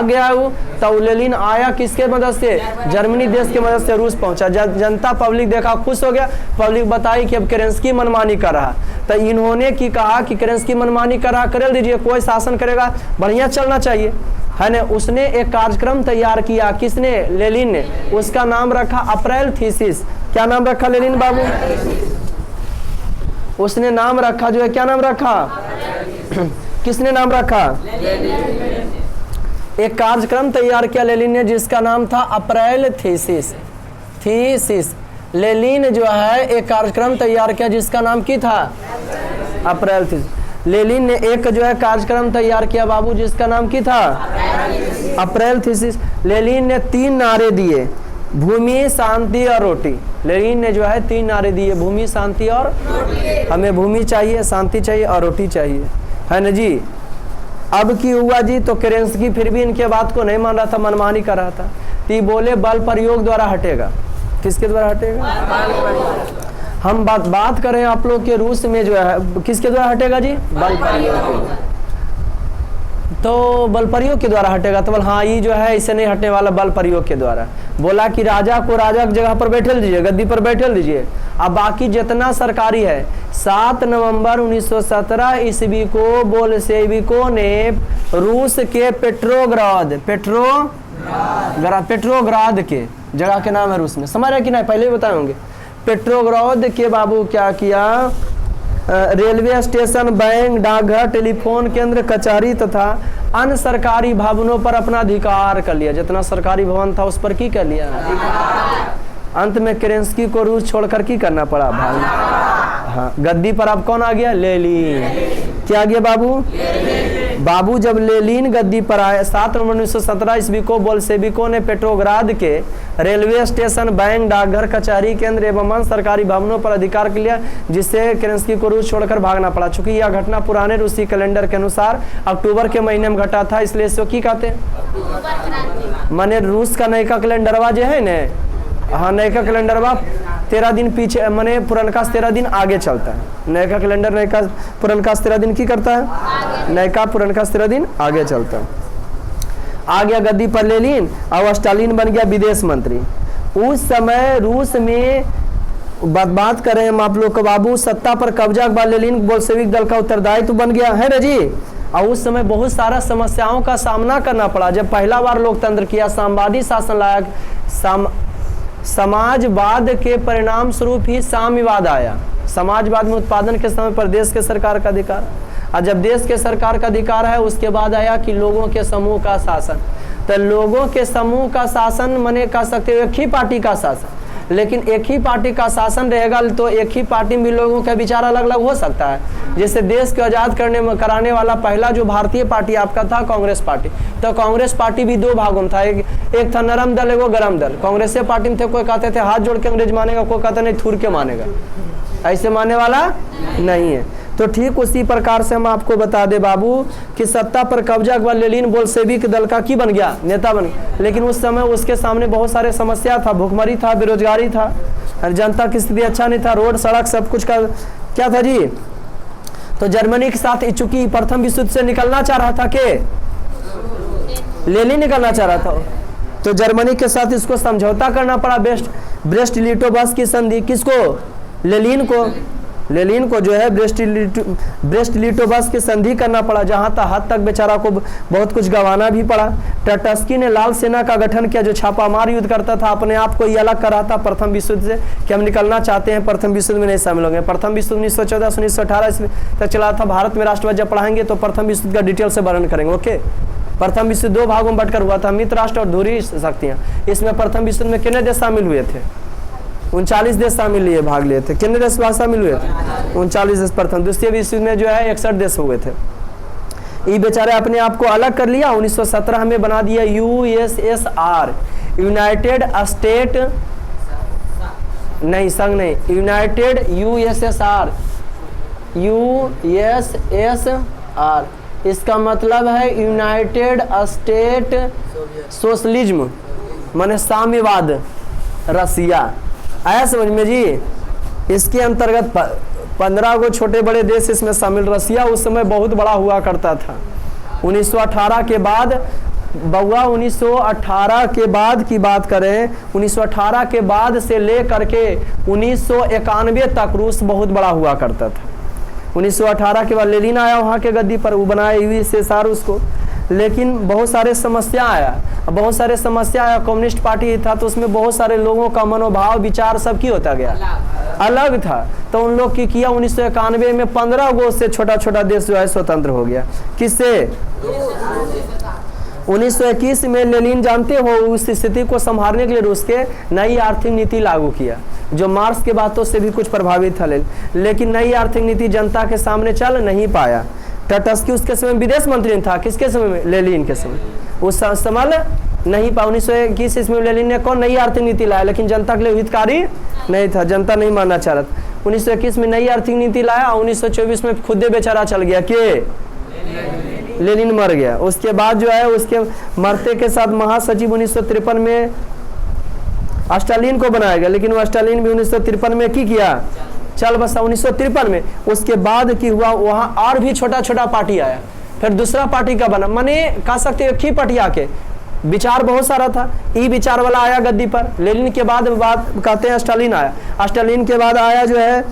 गया है वो, तब लेनिन आया किसके मदद से? जर्मनी देश की मदद से रूस पहुंचा। जनता पब्लिक देखा, खुश हो गया। पब्लिक बताई कि अब केरेंसकी मनमानी कर रहा, तो इन्होंने की कहा कि केरेंसकी मनमानी कर रहा, कर दीजिए, कोई शासन करेगा, बढ़िया चलना चाहिए, है ना। उसने एक कार्यक्रम तैयार किया, किसने? लेनिन ने। उसका नाम रखा अप्रैल थीसिस। क्या नाम रखा लेनिन बाबू? उसने नाम रखा जो है, क्या नाम रखा? किसने नाम रखा? एक कार्यक्रम तैयार किया लेनिन ने, जिसका नाम था अप्रैल थीसिस। लेनिन जो है एक कार्यक्रम तैयार किया जिसका नाम की था अप्रैल थीसिस। लेनिन ने एक जो है कार्यक्रम तैयार किया बाबू, जिसका नाम की था अप्रैल थीसिस। लेनिन ने 3 नारे दिए, भूमि, शांति और रोटी। लेनिन ने जो है 3 नारे दिए, भूमि, शांति और हमें भूमि चाहिए, शांति चाहिए और रोटी चाहिए, है ना जी। अब की हुआ जी, तो केरेंसकी फिर भी इनके बात को नहीं मान रहा था, मनमानी कर रहा था। तो बोले बल प्रयोग द्वारा हटेगा। किसके द्वारा हटेगा? हम बात करें आप लोग के रूस में जो है किसके द्वारा हटेगा जी? बल प्रयोग। तो बल प्रयोग के द्वारा हटेगा, तो बोल हाँ ये जो है इसे नहीं हटने वाला, बल प्रयोग के द्वारा। बोला कि राजा को राजा की जगह पर बैठल दीजिए, गद्दी पर बैठल दीजिए। अब बाकी जितना सरकारी है, 7 नवंबर 1917 ईस्वी को बोल्शेविकों ने रूस के पेट्रोग्राद के जगह के नाम है रूस में, समझ रहे कि नहीं? पहले ही बताए होंगे। पेट्रोग्राद के बाबू क्या किया? रेलवे स्टेशन, बैंक, डाकघर, टेलीफोन केंद्र, कचहरी तथा अन्य सरकारी भवनों पर अपना अधिकार कर लिया। जितना सरकारी भवन था उस पर की कर लिया। अंत में केरेंसकी को रूस छोड़कर की करना पड़ा भाई। हाँ, गद्दी पर अब कौन आ गया? लेनिन। क्या आ गया बाबू? जब लेनिन गद्दी पर आए 7 नवंबर 1917 ईस्वी को बोल्शेविकों ने पेट्रोग्राद के रेलवे स्टेशन, बैंक, डाकघर, कचहरी केंद्र एवं अन्य सरकारी भवनों पर अधिकार कर लिया, जिससे केरेंसकी को रूस छोड़कर भागना पड़ा। चूंकि यह घटना पुराने रूसी कैलेंडर के अनुसार अक्टूबर के महीने में घटा था, इसलिए इसको की कहते हैं? माने रूस का नयका कैलेंडरवा जो है न, हाँ नयका कैलेंडरवा 13 दिन पीछे, माने पुरनका 13 दिन आगे चलता है। नयका कैलेंडर नयका पुरनका 13 दिन की करता है, नयका पुरनका 13 दिन आगे चलता है। आ गया गद्दी पर लेनिन, और स्टालिन बन गया विदेश मंत्री। उस समय रूस में बात करें हम आप लोग को बाबू, सत्ता पर कब्जा के बाद लेनिन बोल्शेविक दल का उत्तरदायित्व बन गया है ना जी। और उस समय बहुत सारा समस्याओं का सामना करना पड़ा। जब पहला बार लोकतंत्र किया, साम्यवादी शासन लाया, समाजवाद के परिणाम स्वरूप ही साम्यवाद आया। समाजवाद में उत्पादन के समय पर देश के सरकार का अधिकार, और जब देश के सरकार का अधिकार है उसके बाद आया कि लोगों के समूह का शासन। तो लोगों के समूह का शासन माने कह सकते हो एक ही पार्टी का शासन, लेकिन एक ही पार्टी का शासन रहेगा तो एक ही पार्टी में लोगों का विचार अलग अलग हो सकता है। जैसे देश को आज़ाद कराने वाला पहला जो भारतीय पार्टी आपका था कांग्रेस पार्टी, तो कांग्रेस पार्टी भी 2 भागों में था, एक था नरम दल, एक गरम दल। कांग्रेस पार्टी में थे, कोई कहते थे हाथ जोड़ के अंग्रेज मानेगा, कोई कहते नहीं थूर के मानेगा, ऐसे मानने वाला नहीं है। तो ठीक उसी प्रकार से हम आपको बता दे बाबू कि सत्ता पर कब्जा के बाद लेनिन बोल्शेविक दल का की बन गया, नेता बन गया। लेकिन उस समय उसके सामने बहुत सारे समस्या था, भूखमरी था, बेरोजगारी था, जनता की स्थिति अच्छा नहीं था, रोड सड़क सब कुछ का क्या था जी। तो जर्मनी के साथ चूंकि प्रथम विश्व युद्ध से निकलना चाह रहा था के लेनिन निकलना चाह रहा था, तो जर्मनी के साथ इसको समझौता करना पड़ा। ब्रेस्ट लिटोव की संधि किसको? लेनिन को। लेनिन को जो है ब्रेस्ट लिटोवस्क की संधि करना पड़ा, जहां तक हद तक बेचारा को बहुत कुछ गंवाना भी पड़ा। ट्रटस्की ने लाल सेना का गठन किया जो छापामार युद्ध करता था, अपने आप को ये अलग कर रहा था प्रथम विश्व युद्ध से कि हम निकलना चाहते हैं, प्रथम विश्व युद्ध में नहीं शामिल होंगे। प्रथम विश्व 1914 से 1918 तक चला था। भारत में राष्ट्रवाद जब पढ़ाएंगे तो प्रथम विश्व युद्ध का डिटेल से वर्णन करेंगे। ओके, प्रथम विश्व युद्ध 2 भागों में बंटकर हुआ था, मित्र राष्ट्र और ध्रुवीय शक्तियां। इसमें प्रथम विश्व युद्ध में कितने देश शामिल हुए थे? 39 देश शामिल लिए, भाग लिए थे। कितने देश शामिल हुए थे? 39 देश प्रथम। द्वितीय विश्व युद्ध में जो है 61 देश हुए थे। ये बेचारे अपने आप को अलग कर लिया। 1917 में बना दिया USSR, यूनाइटेड स्टेट नहीं, संघ नहीं, यूनाइटेड USSR, USSR इसका मतलब है यूनाइटेड स्टेट सोशलिज्म, माने साम्यवाद रसिया। आया समझ में जी? इसके अंतर्गत 15 को छोटे बड़े देश इसमें शामिल। रसिया उस समय बहुत बड़ा हुआ करता था। 1918 के बाद बउआ, 1918 के बाद की बात करें, 1918 के बाद से लेकर के 1991 तक रूस बहुत बड़ा हुआ करता था। 1918 के बाद लेनिन आया वहाँ के गद्दी पर, वो बनाया USSR उसको। लेकिन बहुत सारे समस्या आया, कम्युनिस्ट पार्टी था तो उसमें बहुत सारे लोगों का मनोभाव विचार सब की होता गया, अलग था। तो उन लोग की किया 1991 में 15 गो से छोटा छोटा देश जो है स्वतंत्र हो गया। किससे? 1921 में लेनिन जानते हो उस स्थिति को संभालने के लिए रूस के नई आर्थिक नीति लागू किया, जो मार्क्स के बातों से भी कुछ प्रभावित था। लेकिन नई आर्थिक नीति जनता के सामने चल नहीं पाया। ट्रटस्की उसके समय विदेश मंत्री था। किसके समय में? लेनिन के समय। उस संभाल नहीं पाया। 1921 इसमें लेनिन ने कौन नई आर्थिक नीति लाया, लेकिन जनता के लिए हितकारी नहीं था, जनता नहीं मानना चाह रहा था। 1921 में नई आर्थिक नीति लाया, 1924 में खुद बेचारा चल गया। के लेनिन मर गया। उसके बाद जो है उसके मरते के साथ महासचिव 1953 में स्टालिन को बनाया गया, लेकिन वो स्टालिन भी 1953 में की किया, चल बसा 1953 में। उसके बाद की हुआ वहाँ और भी छोटा छोटा पार्टी आया, फिर दूसरा पार्टी का बना, माने कह सकते हो की पार्टी आके विचार बहुत सारा था। ई विचार वाला आया गद्दी पर। लेनिन के बाद बात कहते हैं स्टालिन आया। स्टालिन के बाद आया जो है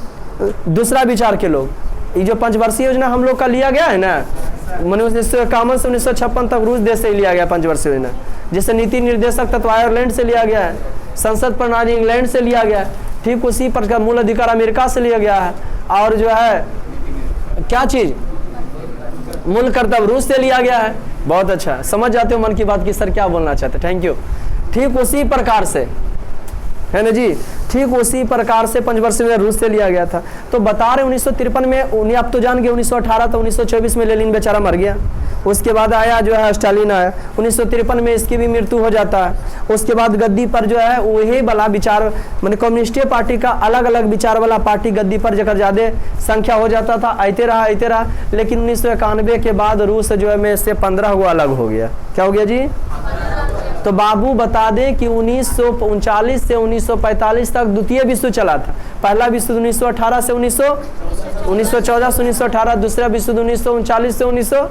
दूसरा विचार के लोग। ये जो पंचवर्षीय योजना हम लोग का लिया गया है ना, मैंने 1951 से 1956 तक रूस देश से लिया गया पंचवर्षीय योजना, जिससे नीति निर्देशक तत्व आयरलैंड से लिया गया है, संसद प्रणाली इंग्लैंड से लिया गया है, ठीक उसी प्रकार मूल अधिकार अमेरिका से लिया गया है, और जो है क्या चीज मूल कर्तव्य रूस से लिया गया है। बहुत अच्छा, समझ जाते हो मन की बात की सर क्या बोलना चाहते। Thank you. ठीक उसी प्रकार से है ना जी, ठीक उसी प्रकार से पंचवर्षीय में रूस से लिया गया था। तो बता रहे 1953 में उन्हें आप तो जान गए, 1918 तो 1924 में लेनिन बेचारा मर गया। उसके बाद आया जो है स्टालिन आया, 1953 में इसकी भी मृत्यु हो जाता है। उसके बाद गद्दी पर जो है वही वाला विचार मैंने कम्युनिस्ट पार्टी का अलग अलग विचार वाला पार्टी गद्दी पर जगह ज्यादा संख्या हो जाता था, आते रहा। लेकिन 1991 के बाद रूस जो है में से 15 गो अलग हो गया। क्या हो गया जी? तो बाबू बता दें कि 1939 से 1945 तक द्वितीय विश्व चला था। पहला विश्व 1918 से 1914 से 1918, दूसरा विश्व 1939 से 1900।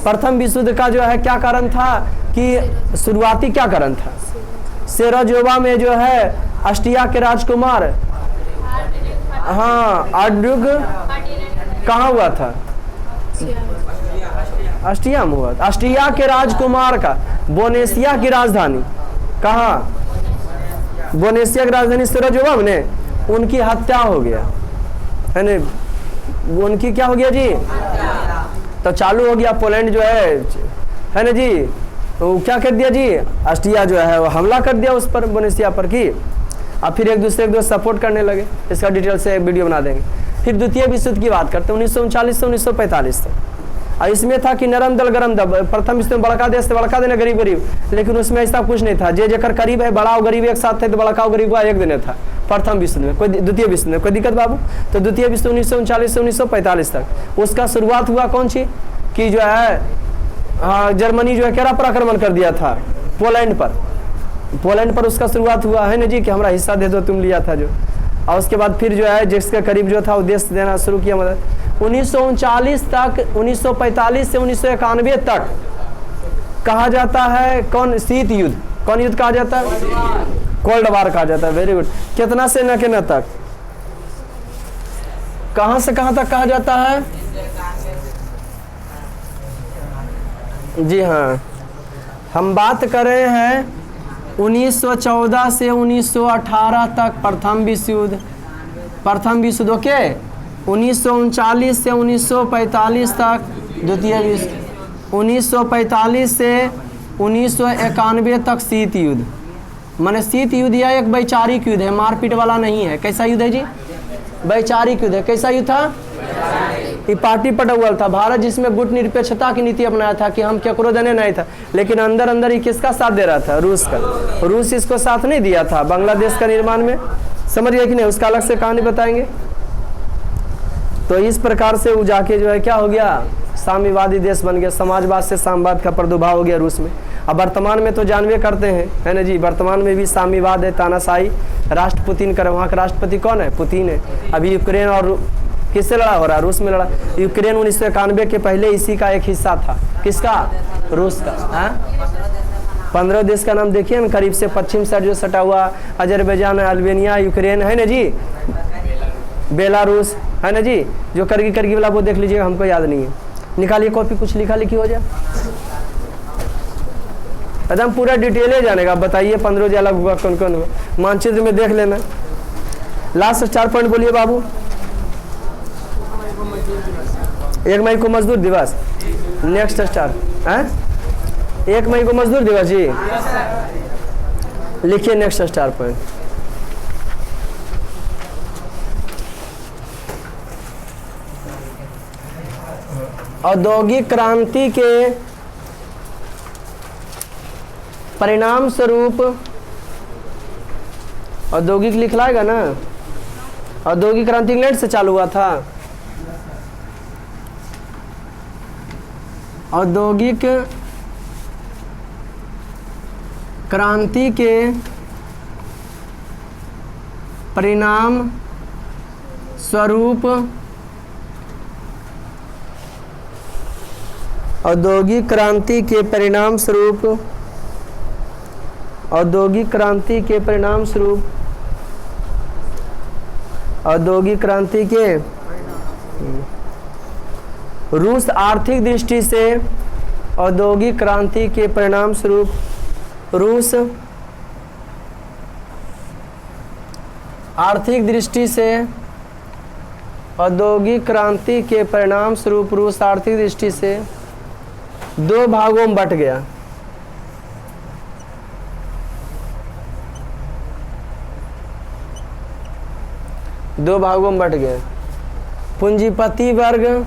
प्रथम विश्व युद्ध का जो है क्या कारण था कि शुरुआती क्या कारण था? सेराजोवा में जो है ऑस्ट्रिया के राजकुमार, हाँ आर्डुग कहाँ हुआ था? ऑस्ट्रिया में हुआ। ऑस्ट्रिया के राजकुमार का बोनेसिया की राजधानी कहाँ? बोनेसिया की राजधानी सेराजोवा में उनकी हत्या हो गया है ना। उनकी क्या हो गया जी? तो चालू हो गया पोलैंड जो है ना जी, तो क्या कर दिया जी? ऑस्ट्रिया जो है वो हमला कर दिया उस पर, बोनेसिया पर की। अब फिर एक दूसरे को सपोर्ट करने लगे। इसका डिटेल से वीडियो बना देंगे। फिर द्वितीय विश्व युद्ध की बात करते हैं 1939 से 1945 तक। और इसमें था कि नरम दल गरम दल। प्रथम विश्व में बड़का देश से बड़का देना गरीब गरीब, लेकिन उसमें ऐसा कुछ नहीं था। जे जेकर करीब है बड़ा और गरीब एक साथ थे तो बड़का और गरीब का एक देना था प्रथम विश्व में। कोई द्वितीय विश्व में कोई दिक्कत बाबू? तो द्वितीय विश्व 1939 से 1945 तक उसका शुरुआत हुआ कौन सी कि जो है हाँ जर्मनी जो है केरा पर आक्रमण कर दिया था पोलैंड पर उसका शुरुआत हुआ है ना जी कि हमारा हिस्सा दे दो तुम लिया था जो। और उसके बाद फिर जो है जिसके करीब जो था वो देश देना शुरू किया मदद। 1939 तक 1945 से 1991 तक कहा जाता है कौन? शीत युद्ध। कौन युद्ध कहा जाता है? कोल्ड वार कहा जाता है। Very good. कितना से न के न तक? कहाँ से कहाँ तक कहा जाता है? जी हाँ, हम बात कर रहे हैं 1914 से 1918 तक प्रथम विश्व युद्ध। ओके। 1939 से 1945 तक द्वितीय विश्व, 1945 से 1991 तक शीत युद्ध। माने शीत युद्ध या एक वैचारिक युद्ध है, मारपीट वाला नहीं है। कैसा युद्ध है जी? वैचारिक युद्ध है। कैसा युद्ध था? ये पार्टी पटवाल था भारत, जिसमें गुट निरपेक्षता की नीति अपनाया था कि हम केकरो देने नहीं था, लेकिन अंदर अंदर ही किसका साथ दे रहा था? रूस का। रूस इसको साथ नहीं दिया था बांग्लादेश का निर्माण में, समझ गए कि नहीं? उसका अलग से कहानी बताएंगे। तो इस प्रकार से वो जाके जो है क्या हो गया? साम्यवादी देश बन गया, समाजवाद से साम्यवाद का प्रादुर्भाव हो गया रूस में। अब वर्तमान में तो जानवे करते हैं, है ना जी, वर्तमान में भी साम्यवाद है, तानाशाही राष्ट्र पुतिन कर। वहाँ का राष्ट्रपति कौन है? पुतिन है। अभी यूक्रेन और किससे लड़ा हो रहा है? रूस में लड़ा। यूक्रेन 1991 के पहले इसी का एक हिस्सा था। किसका? रूस का। 15 देश का नाम देखिए ना, करीब से पश्चिम साइड जो सटा हुआ, अजरबैजान, अल्बेनिया, यूक्रेन, है ना जी, बेलारूस, है ना जी, जो करगी वाला वो देख लीजिएगा, हमको याद नहीं है। निकालिए कॉपी, कुछ लिखा लिखी हो जाए, एकदम पूरा डिटेल है जाने का। बताइए 15 अलग हुआ कौन कौन हुआ, मानचित्र में देख लेना। लास्ट 4 पॉइंट बोलिए बाबू। 1 मई को मजदूर दिवस, नेक्स्ट स्टार है 1 मई को मजदूर दिवस जी, लिखिए नेक्स्ट स्टार पॉइंट। औद्योगिक क्रांति के परिणाम स्वरूप, औद्योगिक लिखलाएगा ना, औद्योगिक क्रांति इंग्लैंड से चालू हुआ था। औद्योगिक क्रांति के परिणाम स्वरूप, औद्योगिक क्रांति के परिणाम स्वरूप, औद्योगिक क्रांति के परिणाम स्वरूप, औद्योगिक क्रांति के रूस आर्थिक दृष्टि से, औद्योगिक क्रांति के परिणाम स्वरूप रूस आर्थिक दृष्टि से, औद्योगिक क्रांति के परिणाम स्वरूप रूस आर्थिक दृष्टि से 2 भागों में बट गया। दो भागों में बट गए, पूंजीपति वर्ग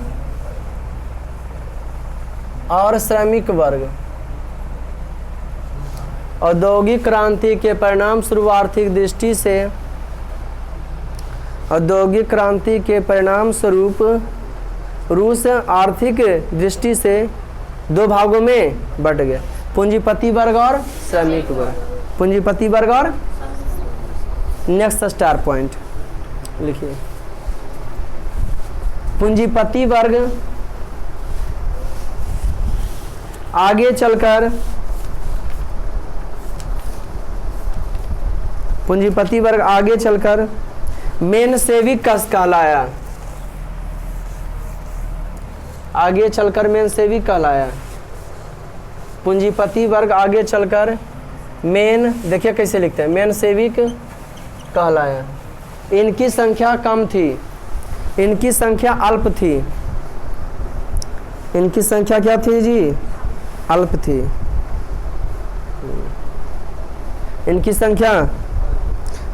और श्रमिक वर्ग। औद्योगिक क्रांति के परिणाम स्वरूप आर्थिक दृष्टि से, औद्योगिक क्रांति के परिणाम स्वरूप रूस आर्थिक दृष्टि से 2 भागों में बट गया, पूंजीपति वर्ग और श्रमिक वर्ग। पूंजीपति वर्ग और नेक्स्ट स्टार पॉइंट लिखिए। पूंजीपति वर्ग आगे चलकर, पूंजीपति वर्ग आगे चलकर मेनसेविक कहलाया, आगे चलकर मेनसेविक कहलाया। पूंजीपति वर्ग आगे चलकर देखिए कैसे लिखते हैं, मेनसेविक कहलाया। इनकी संख्या कम थी, इनकी संख्या अल्प थी, इनकी संख्या क्या थी जी? अल्प थी। इनकी संख्या,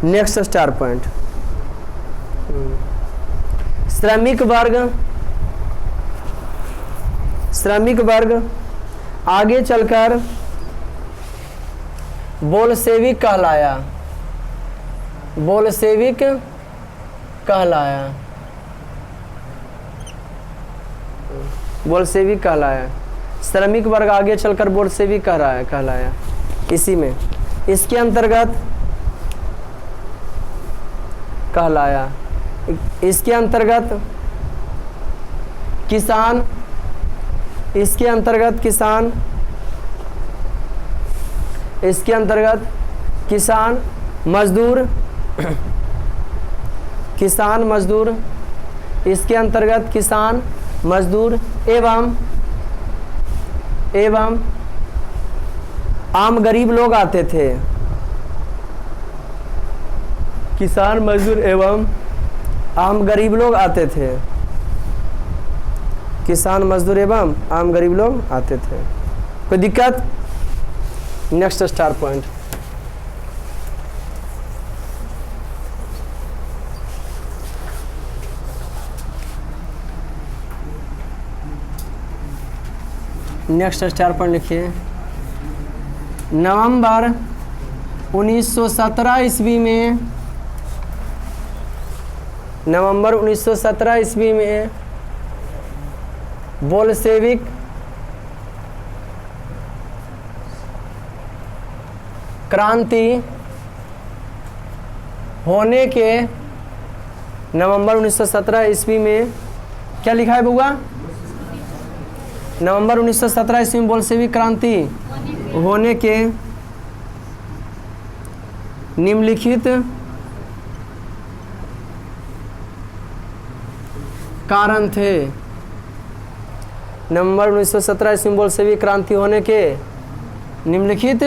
नेक्स्ट स्टार पॉइंट। श्रमिक वर्ग, श्रमिक वर्ग आगे चलकर बोल्शेविक कहलाया, बोल्शेविक कहलाया, बोल्शेविक कहलाया। श्रमिक वर्ग आगे चलकर बोल्शेविक कहलाया। इसी में इसके अंतर्गत कहलाया, इसके अंतर्गत किसान, इसके अंतर्गत किसान, इसके अंतर्गत किसान मजदूर, किसान मजदूर, इसके अंतर्गत किसान, मजदूर एवं आम गरीब लोग आते थे। किसान, मजदूर एवं आम गरीब लोग आते थे। किसान, मजदूर एवं आम गरीब लोग आते थे। कोई दिक्कत? Next star point. Next star point लिखिए। नवंबर 1917 ईस्वी में, नवंबर 1917 ईस्वी में बोल्शेविक क्रांति होने के, नवंबर 1917 ईस्वी में क्या लिखा है बुआ? नवंबर 1917 ईस्वी में बोल्शेविक क्रांति होने के निम्नलिखित कारण थे। नवंबर 1917 ईस्वी में बोल्शेविक क्रांति होने के निम्नलिखित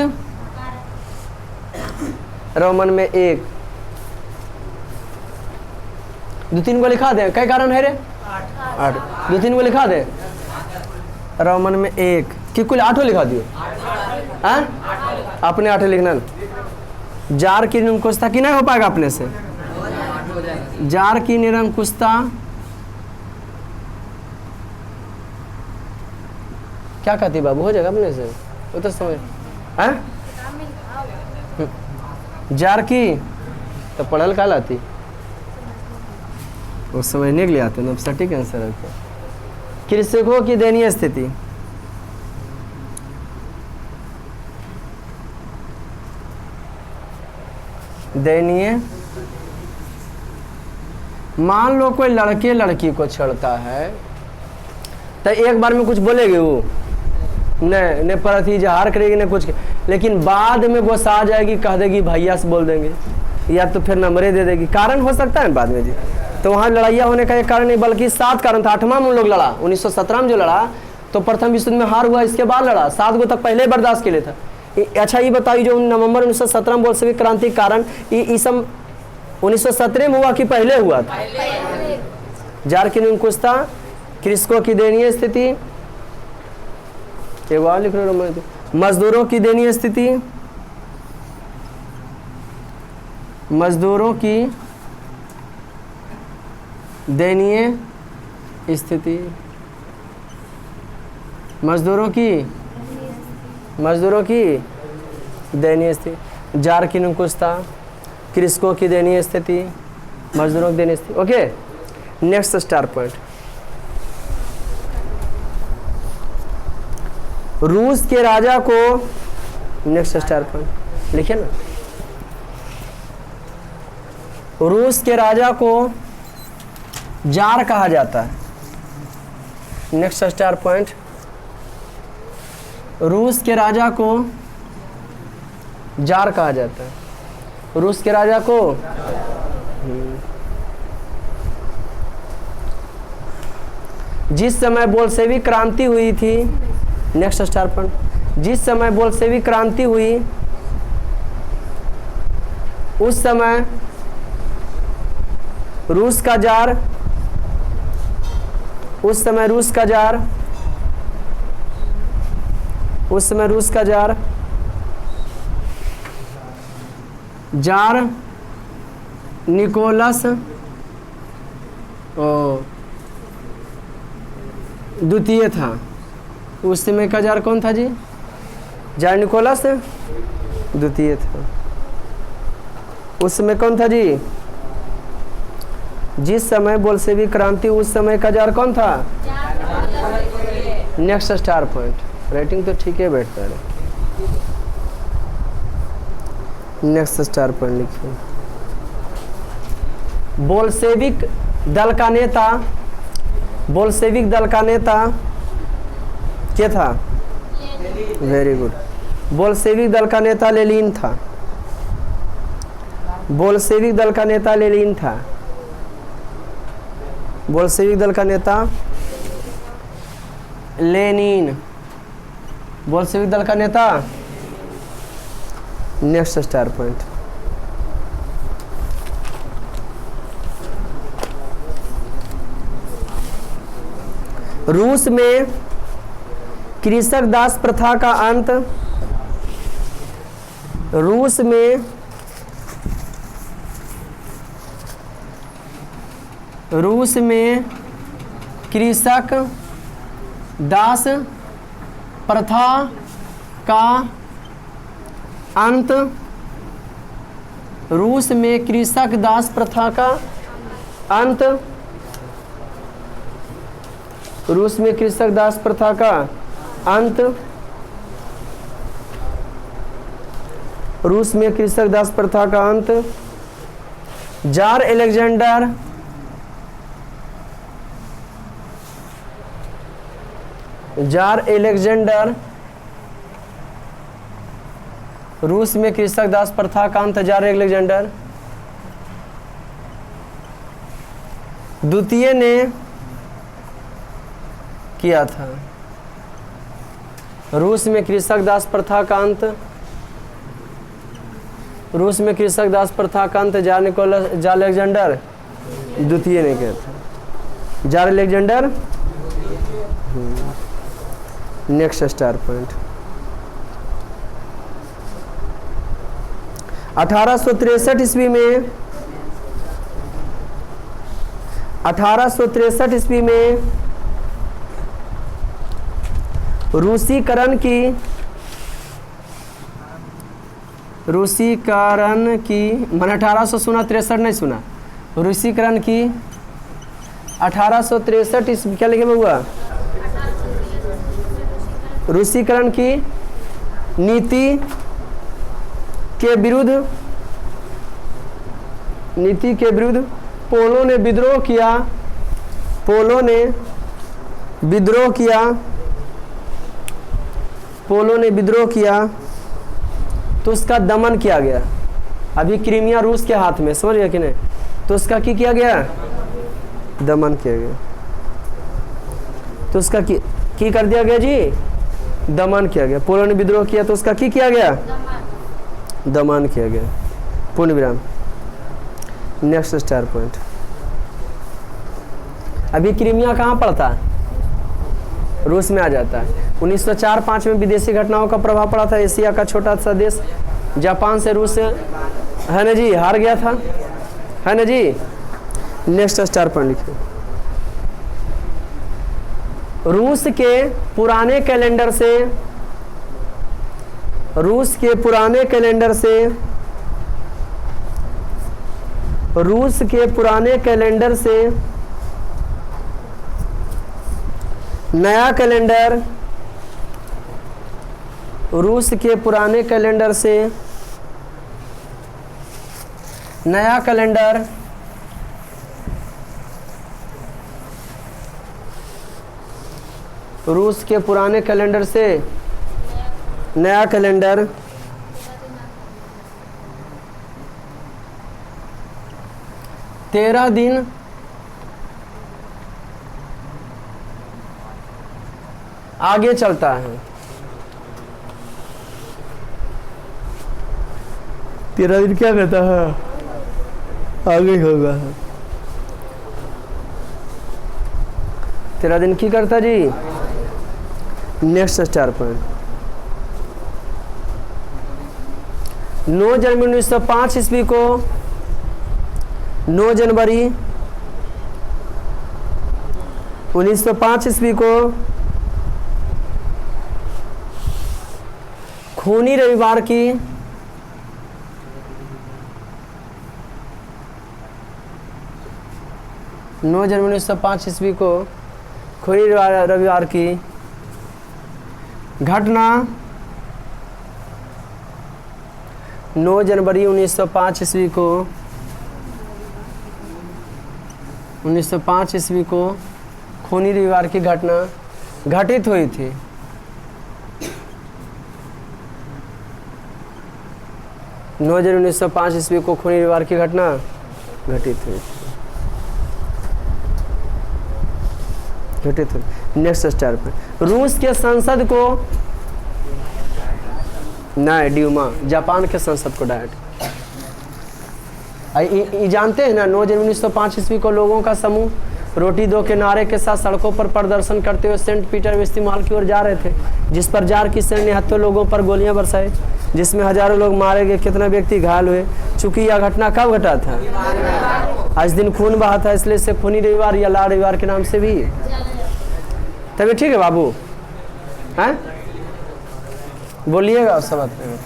रोमन में 1 2-3 को लिखा दे। कई कारण है रे? 8। 2-3 को लिखा दे। रोमन में 1 कि कुल 8 लिखा दियो। अपने 8 लिखना। जार की निरंकुशता की नहीं हो पाएगा अपने से। जार की निरंकुशता क्या कहती बाबू? हो जाएगा अपने से, वो तो समझ। जार की तो पढ़ल का लाती, वो समझने के लिए आते ना। सटीक आंसर है। कृषकों की दयनीय स्थिति। दयनीय, मान लो कोई लड़के लड़की को छेड़ता है तो एक बार में कुछ बोलेगी वो न परत ही जहार करेगी न कुछ, लेकिन बाद में गुस्सा आ जाएगी, कह देगी भैया से बोल देंगे, या तो फिर नंबरे दे देगी। कारण हो सकता है बाद में जी। तो वहाँ लड़ाइयाँ होने का एक कारण नहीं बल्कि 7 कारण था। 8वां में उन लोग लड़ा। 1917 में जो लड़ा तो प्रथम विश्व में हार हुआ, इसके बाद लड़ा। 7 गो तक पहले बर्दाश्त के लिए था। अच्छा ये बताइए, जो नवंबर 1917 में बोल्शेविक क्रांति के कारण ये सब 1917 में हुआ कि पहले हुआ था? जार की निरंकुशता, कृषकों की दयनीय स्थिति, एक बार लिख रहे हो, मजदूरों की दयनीय स्थिति, मजदूरों की दयनीय स्थिति, मजदूरों की दयनीय स्थिति, जार की निरंकुशता, कृषकों की दयनीय स्थिति, मजदूरों की दयनीय स्थिति। Okay, next star point. रूस के राजा को, नेक्स्ट स्टार पॉइंट लिखिए ना। रूस के राजा को जार कहा जाता है। Next star point. रूस के राजा को जार कहा जाता है। रूस के राजा को जिस समय बोल्शेविक क्रांति हुई थी, नेक्स्ट स्टार पॉइंट, जिस समय बोल्शेविक क्रांति हुई उस समय रूस का जार, उस समय रूस का जार जार निकोलस द्वितीय था। उस समय का जार कौन था जी? जार निकोलस द्वितीय था। उस समय कौन था जी? जिस समय बोल्शेविक क्रांति, उस समय का जार कौन था? Next star point. रेटिंग तो ठीक है बैठता है। नेक्स्ट स्टार पॉइंट लिखिए। बोल्शेविक दल का नेता, बोल्शेविक दल का नेता क्या था? Very good. बोल्शेविक दल का नेता लेनिन था। बोल्शेविक दल का नेता लेनिन था। बोल्शेविक दल का नेता लेनिन। बोल्शेविक दल का नेता। Next star point. रूस में कृषक दास प्रथा का अंत। रूस में कृषक दास प्रथा का अंत। रूस में कृषक दास प्रथा का अंत। रूस में कृषक दास प्रथा का अंत। रूस में कृषक दास प्रथा का अंत। जार अलेक्जेंडर रूस में कृषक दास प्रथा का अंत। जार अलेक्जेंडर द्वितीय ने किया था। रूस में कृषक दास प्रथा का अंत। रूस में कृषक दास प्रथा का अंत जार अलेक्जेंडर द्वितीय ने किया था। Jar Alexander. Next star point. 1863 ईस्वी में 1863 ईस्वी में रूसीकरण की मैंने 1800 सुना, 63 नहीं सुना। रूसीकरण की 1863 ईस्वी क्या लिखे हुआ? रूसीकरण की नीति के विरुद्ध पोलो ने विद्रोह किया तो उसका दमन किया गया। अभी क्रीमिया रूस के हाथ में, समझ गया कि नहीं? तो उसका किया गया? दमन किया गया। तो उसका की कर दिया गया जी? दमन किया गया। पोलो ने विद्रोह किया तो उसका किया गया? दमन किया गया। पूर्ण विराम। Next star point. अभी क्रीमिया कहाँ पड़ता है? रूस में आ जाता है। 1904-05 में विदेशी घटनाओं का प्रभाव पड़ा था। एशिया का छोटा सा देश जापान से रूस है ना जी हार गया था, है ना जी। नेक्स्ट स्टार पॉइंट लिखिए। रूस के पुराने कैलेंडर से नया कैलेंडर 13 दिन आगे चलता है। 13 दिन क्या कहता है? आगे होगा। 13 दिन की करता जी? Next star point. 9 जनवरी 1905 ईस्वी को 9 जनवरी 1905 ईस्वी को खूनी रविवार की 9 जनवरी 1905 ईस्वी को खूनी रविवार की घटना 9 जनवरी 1905 ईस्वी को 1905 ईस्वी को खूनी रविवार की घटना घटित हुई थी। नौ जनवरी 1905 ईस्वी को खूनी रविवार की घटना घटित हुई थी। घटित हो। नेक्स्ट स्टार पर रूस के संसद को नहीं ड्यूमा, जापान के संसद को डायट। जानते हैं ना 9 जनवरी 1905 ईस्वी को लोगों का समूह रोटी दो के नारे के साथ सड़कों पर प्रदर्शन करते हुए सेंट पीटर्सबर्ग मॉल की ओर जा रहे थे, जिस पर जार की सेना ने हत्या लोगों पर गोलियां बरसाई, जिसमें हजारों लोग मारे गए, कितने व्यक्ति घायल हुए। चूंकि यह घटना कब घटा था? आज दिन खून बहा था, इसलिए इसे खूनी रविवार या लाल रविवार के नाम से भी। तभी ठीक है बाबू, हैं बोलिएगा उस बात में।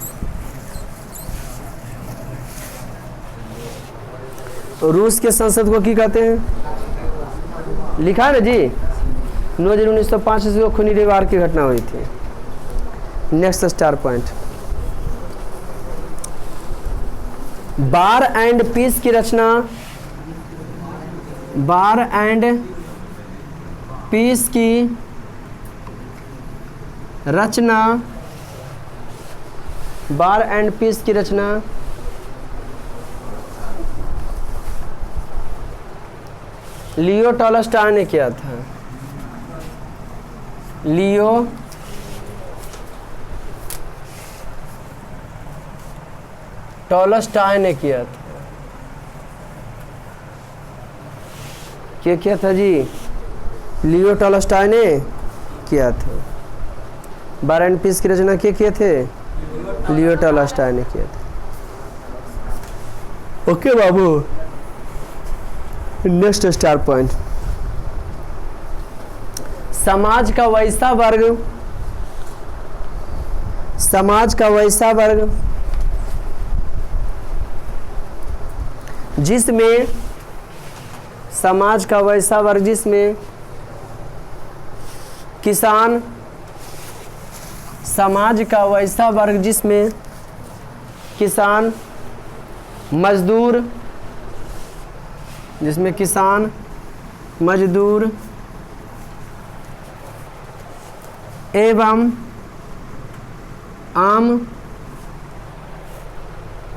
रूस के संसद को की कहते हैं? लिखा है ना जी, 9 जनवरी 1905 ईस्वी को खूनी रविवार की घटना हुई थी। Next star point, war and peace की रचना, बार एंड पीस की रचना, बार एंड पीस की रचना लियो टॉलस्टॉय ने किया था। लियो टॉलस्टॉय ने किया था। क्या किया था जी? लियो टॉलस्टॉय ने किया था। बार एंड पीस की रचना क्या किए थे? लियो टॉलस्टॉय ने किया था। ओके बाबू, नेक्स्ट स्टार पॉइंट, समाज का वैसा वर्ग, समाज का वैसा वर्ग जिसमें, समाज का वैसा वर्ग जिसमें किसान, समाज का वैसा वर्ग जिसमें किसान, मजदूर, जिसमें किसान, मजदूर एवं आम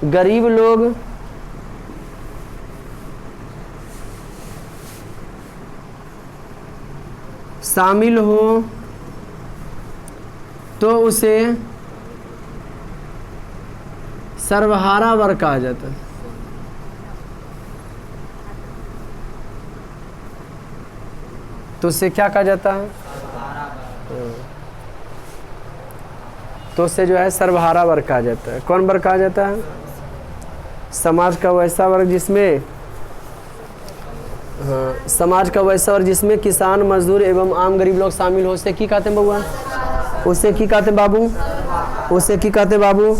गरीब लोग शामिल हो तो उसे सर्वहारा वर्ग कहा जाता है। तो उसे क्या कहा जाता है? तो उसे जो है सर्वहारा वर्ग कहा जाता है। कौन वर्ग कहा जाता है? समाज का वैसा वर्ग जिसमें, हाँ, समाज का वैसा वर्ग जिसमें किसान, मजदूर एवं आम गरीब लोग शामिल हो, उसे की कहते हैं बउआ? उसे की कहते हैं बाबू? उसे की कहते हैं बाबू?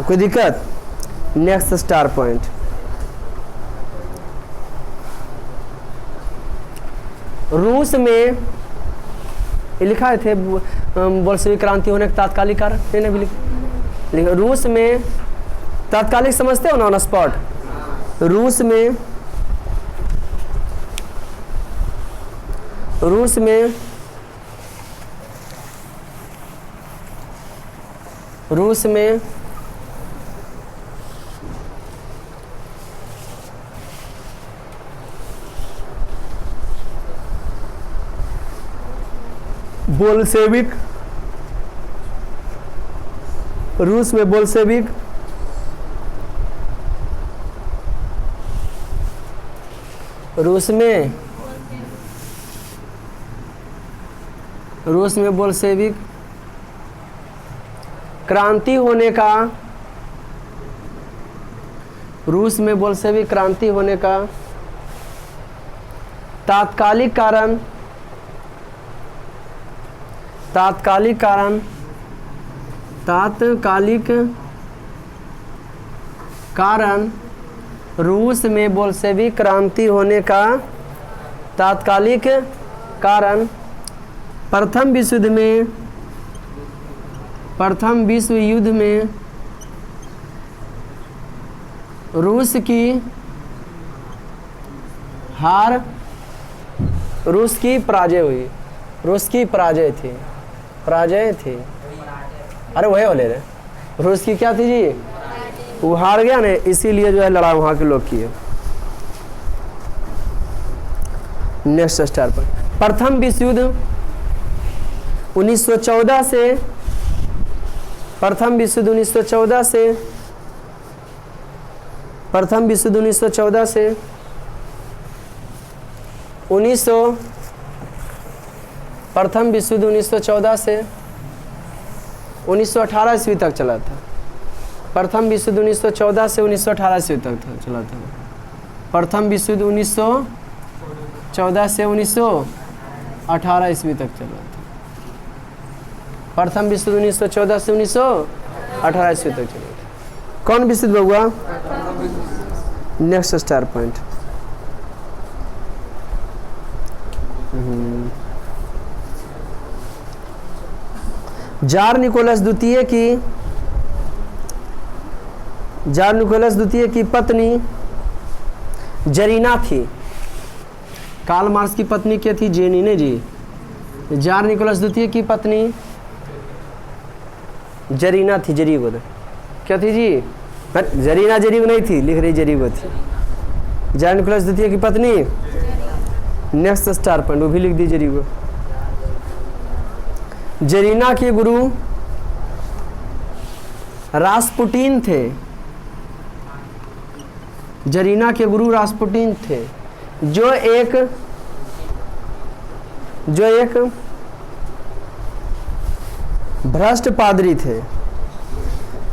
कोई दिक्कत? नेक्स्ट स्टार पॉइंट, रूस में ये लिखा है थे बोल्शेविक क्रांति होने के तात्कालिक कारण, नहीं लिखा। रूस में तात्कालिक समझते हो ना, ऑन स्पॉट। रूस में, रूस में, रूस में बोल्शेविक, रूस में बोल्शेविक रूस में, रूस में बोल्शेविक क्रांति होने का, रूस में बोल्शेविक क्रांति होने का तात्कालिक कारण, तात्कालिक कारण, तात्कालिक कारण, रूस में बोल्शेविक क्रांति होने का तात्कालिक कारण प्रथम विश्व युद्ध में, प्रथम विश्व युद्ध में रूस की हार, रूस की पराजय हुई, रूस की पराजय थी, पराजय थी, अरे वही बोले रहे, रूस की क्या थी जी? वो हार गया ना, इसीलिए जो है लड़ाई वहाँ के लोग किए। नेक्स्ट स्टार पर प्रथम विश्व युद्ध 1914 से, प्रथम विश्व युद्ध 1914 से, प्रथम विश्व युद्ध 1914 से 1900, प्रथम विश्व युद्ध 1914 से 1918 ईस्वी तक चला था। प्रथम विश्व युद्ध 1914 से 1918 ईस्वी तक चला था। प्रथम विश्व युद्ध 1914 से 1918 ईस्वी तक चला था। प्रथम विश्व युद्ध 1914 से 1918 ईस्वी तक चला था। कौन विश्व युद्ध हुआ? Next star point. Tsar Nicholas द्वितीय की पत्नी जरीना थी। कार्ल मार्क्स की पत्नी क्या थी? जेनिने जी। जार निकोलस द्वितीय की पत्नी जरीना थी। जरीब क्या थी जी? जरीना जरीब नहीं थी, लिख रही जरीब थी। जार निकोलस द्वितीय की पत्नी, नेक्स्ट स्टार पॉइंट, वो भी लिख दी जरीब। जरीना के गुरु रास्पुटिन थे। जरीना के गुरु रास्पुटिन थे, जो एक भ्रष्ट पादरी थे,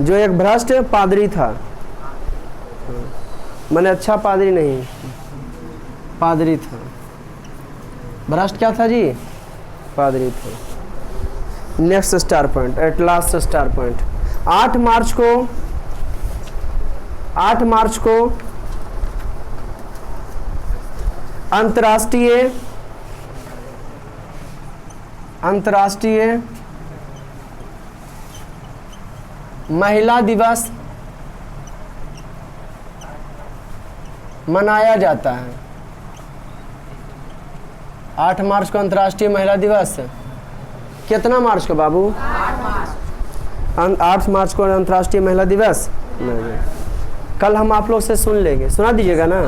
जो एक भ्रष्ट पादरी था। मैंने अच्छा पादरी नहीं, पादरी था। भ्रष्ट क्या था जी? पादरी थे। Next star point, at last star point. 8 मार्च को अंतर्राष्ट्रीय महिला दिवस मनाया जाता है। 8 मार्च को अंतर्राष्ट्रीय महिला दिवस। कितना मार्च को बाबू? 8 मार्च को अंतर्राष्ट्रीय महिला दिवस। कल हम आप लोग से सुन लेंगे, सुना दीजिएगा ना?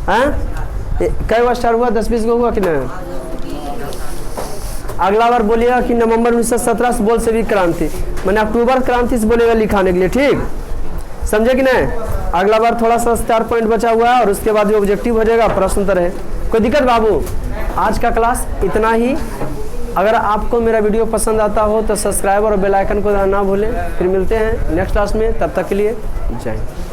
हैं? कई बार स्टार हुआ? 10-20 को हुआ कि नहीं? अगला बार बोलिएगा कि नवंबर 1917 से बोल्शेविक क्रांति, मैंने अक्टूबर क्रांति से बोलेगा लिखाने के लिए, ठीक? समझे कि नहीं? अगला बार थोड़ा सा स्टार पॉइंट बचा हुआ है और उसके बाद जो ऑब्जेक्टिव हो जाएगा प्रश्न उत्तर है। कोई दिक्कत बाबू? आज का क्लास इतना ही। अगर आपको मेरा वीडियो पसंद आता हो तो सब्सक्राइब और बेल आइकन को ना भूलें। फिर मिलते हैं नेक्स्ट क्लास में, तब तक के लिए जय हिंद।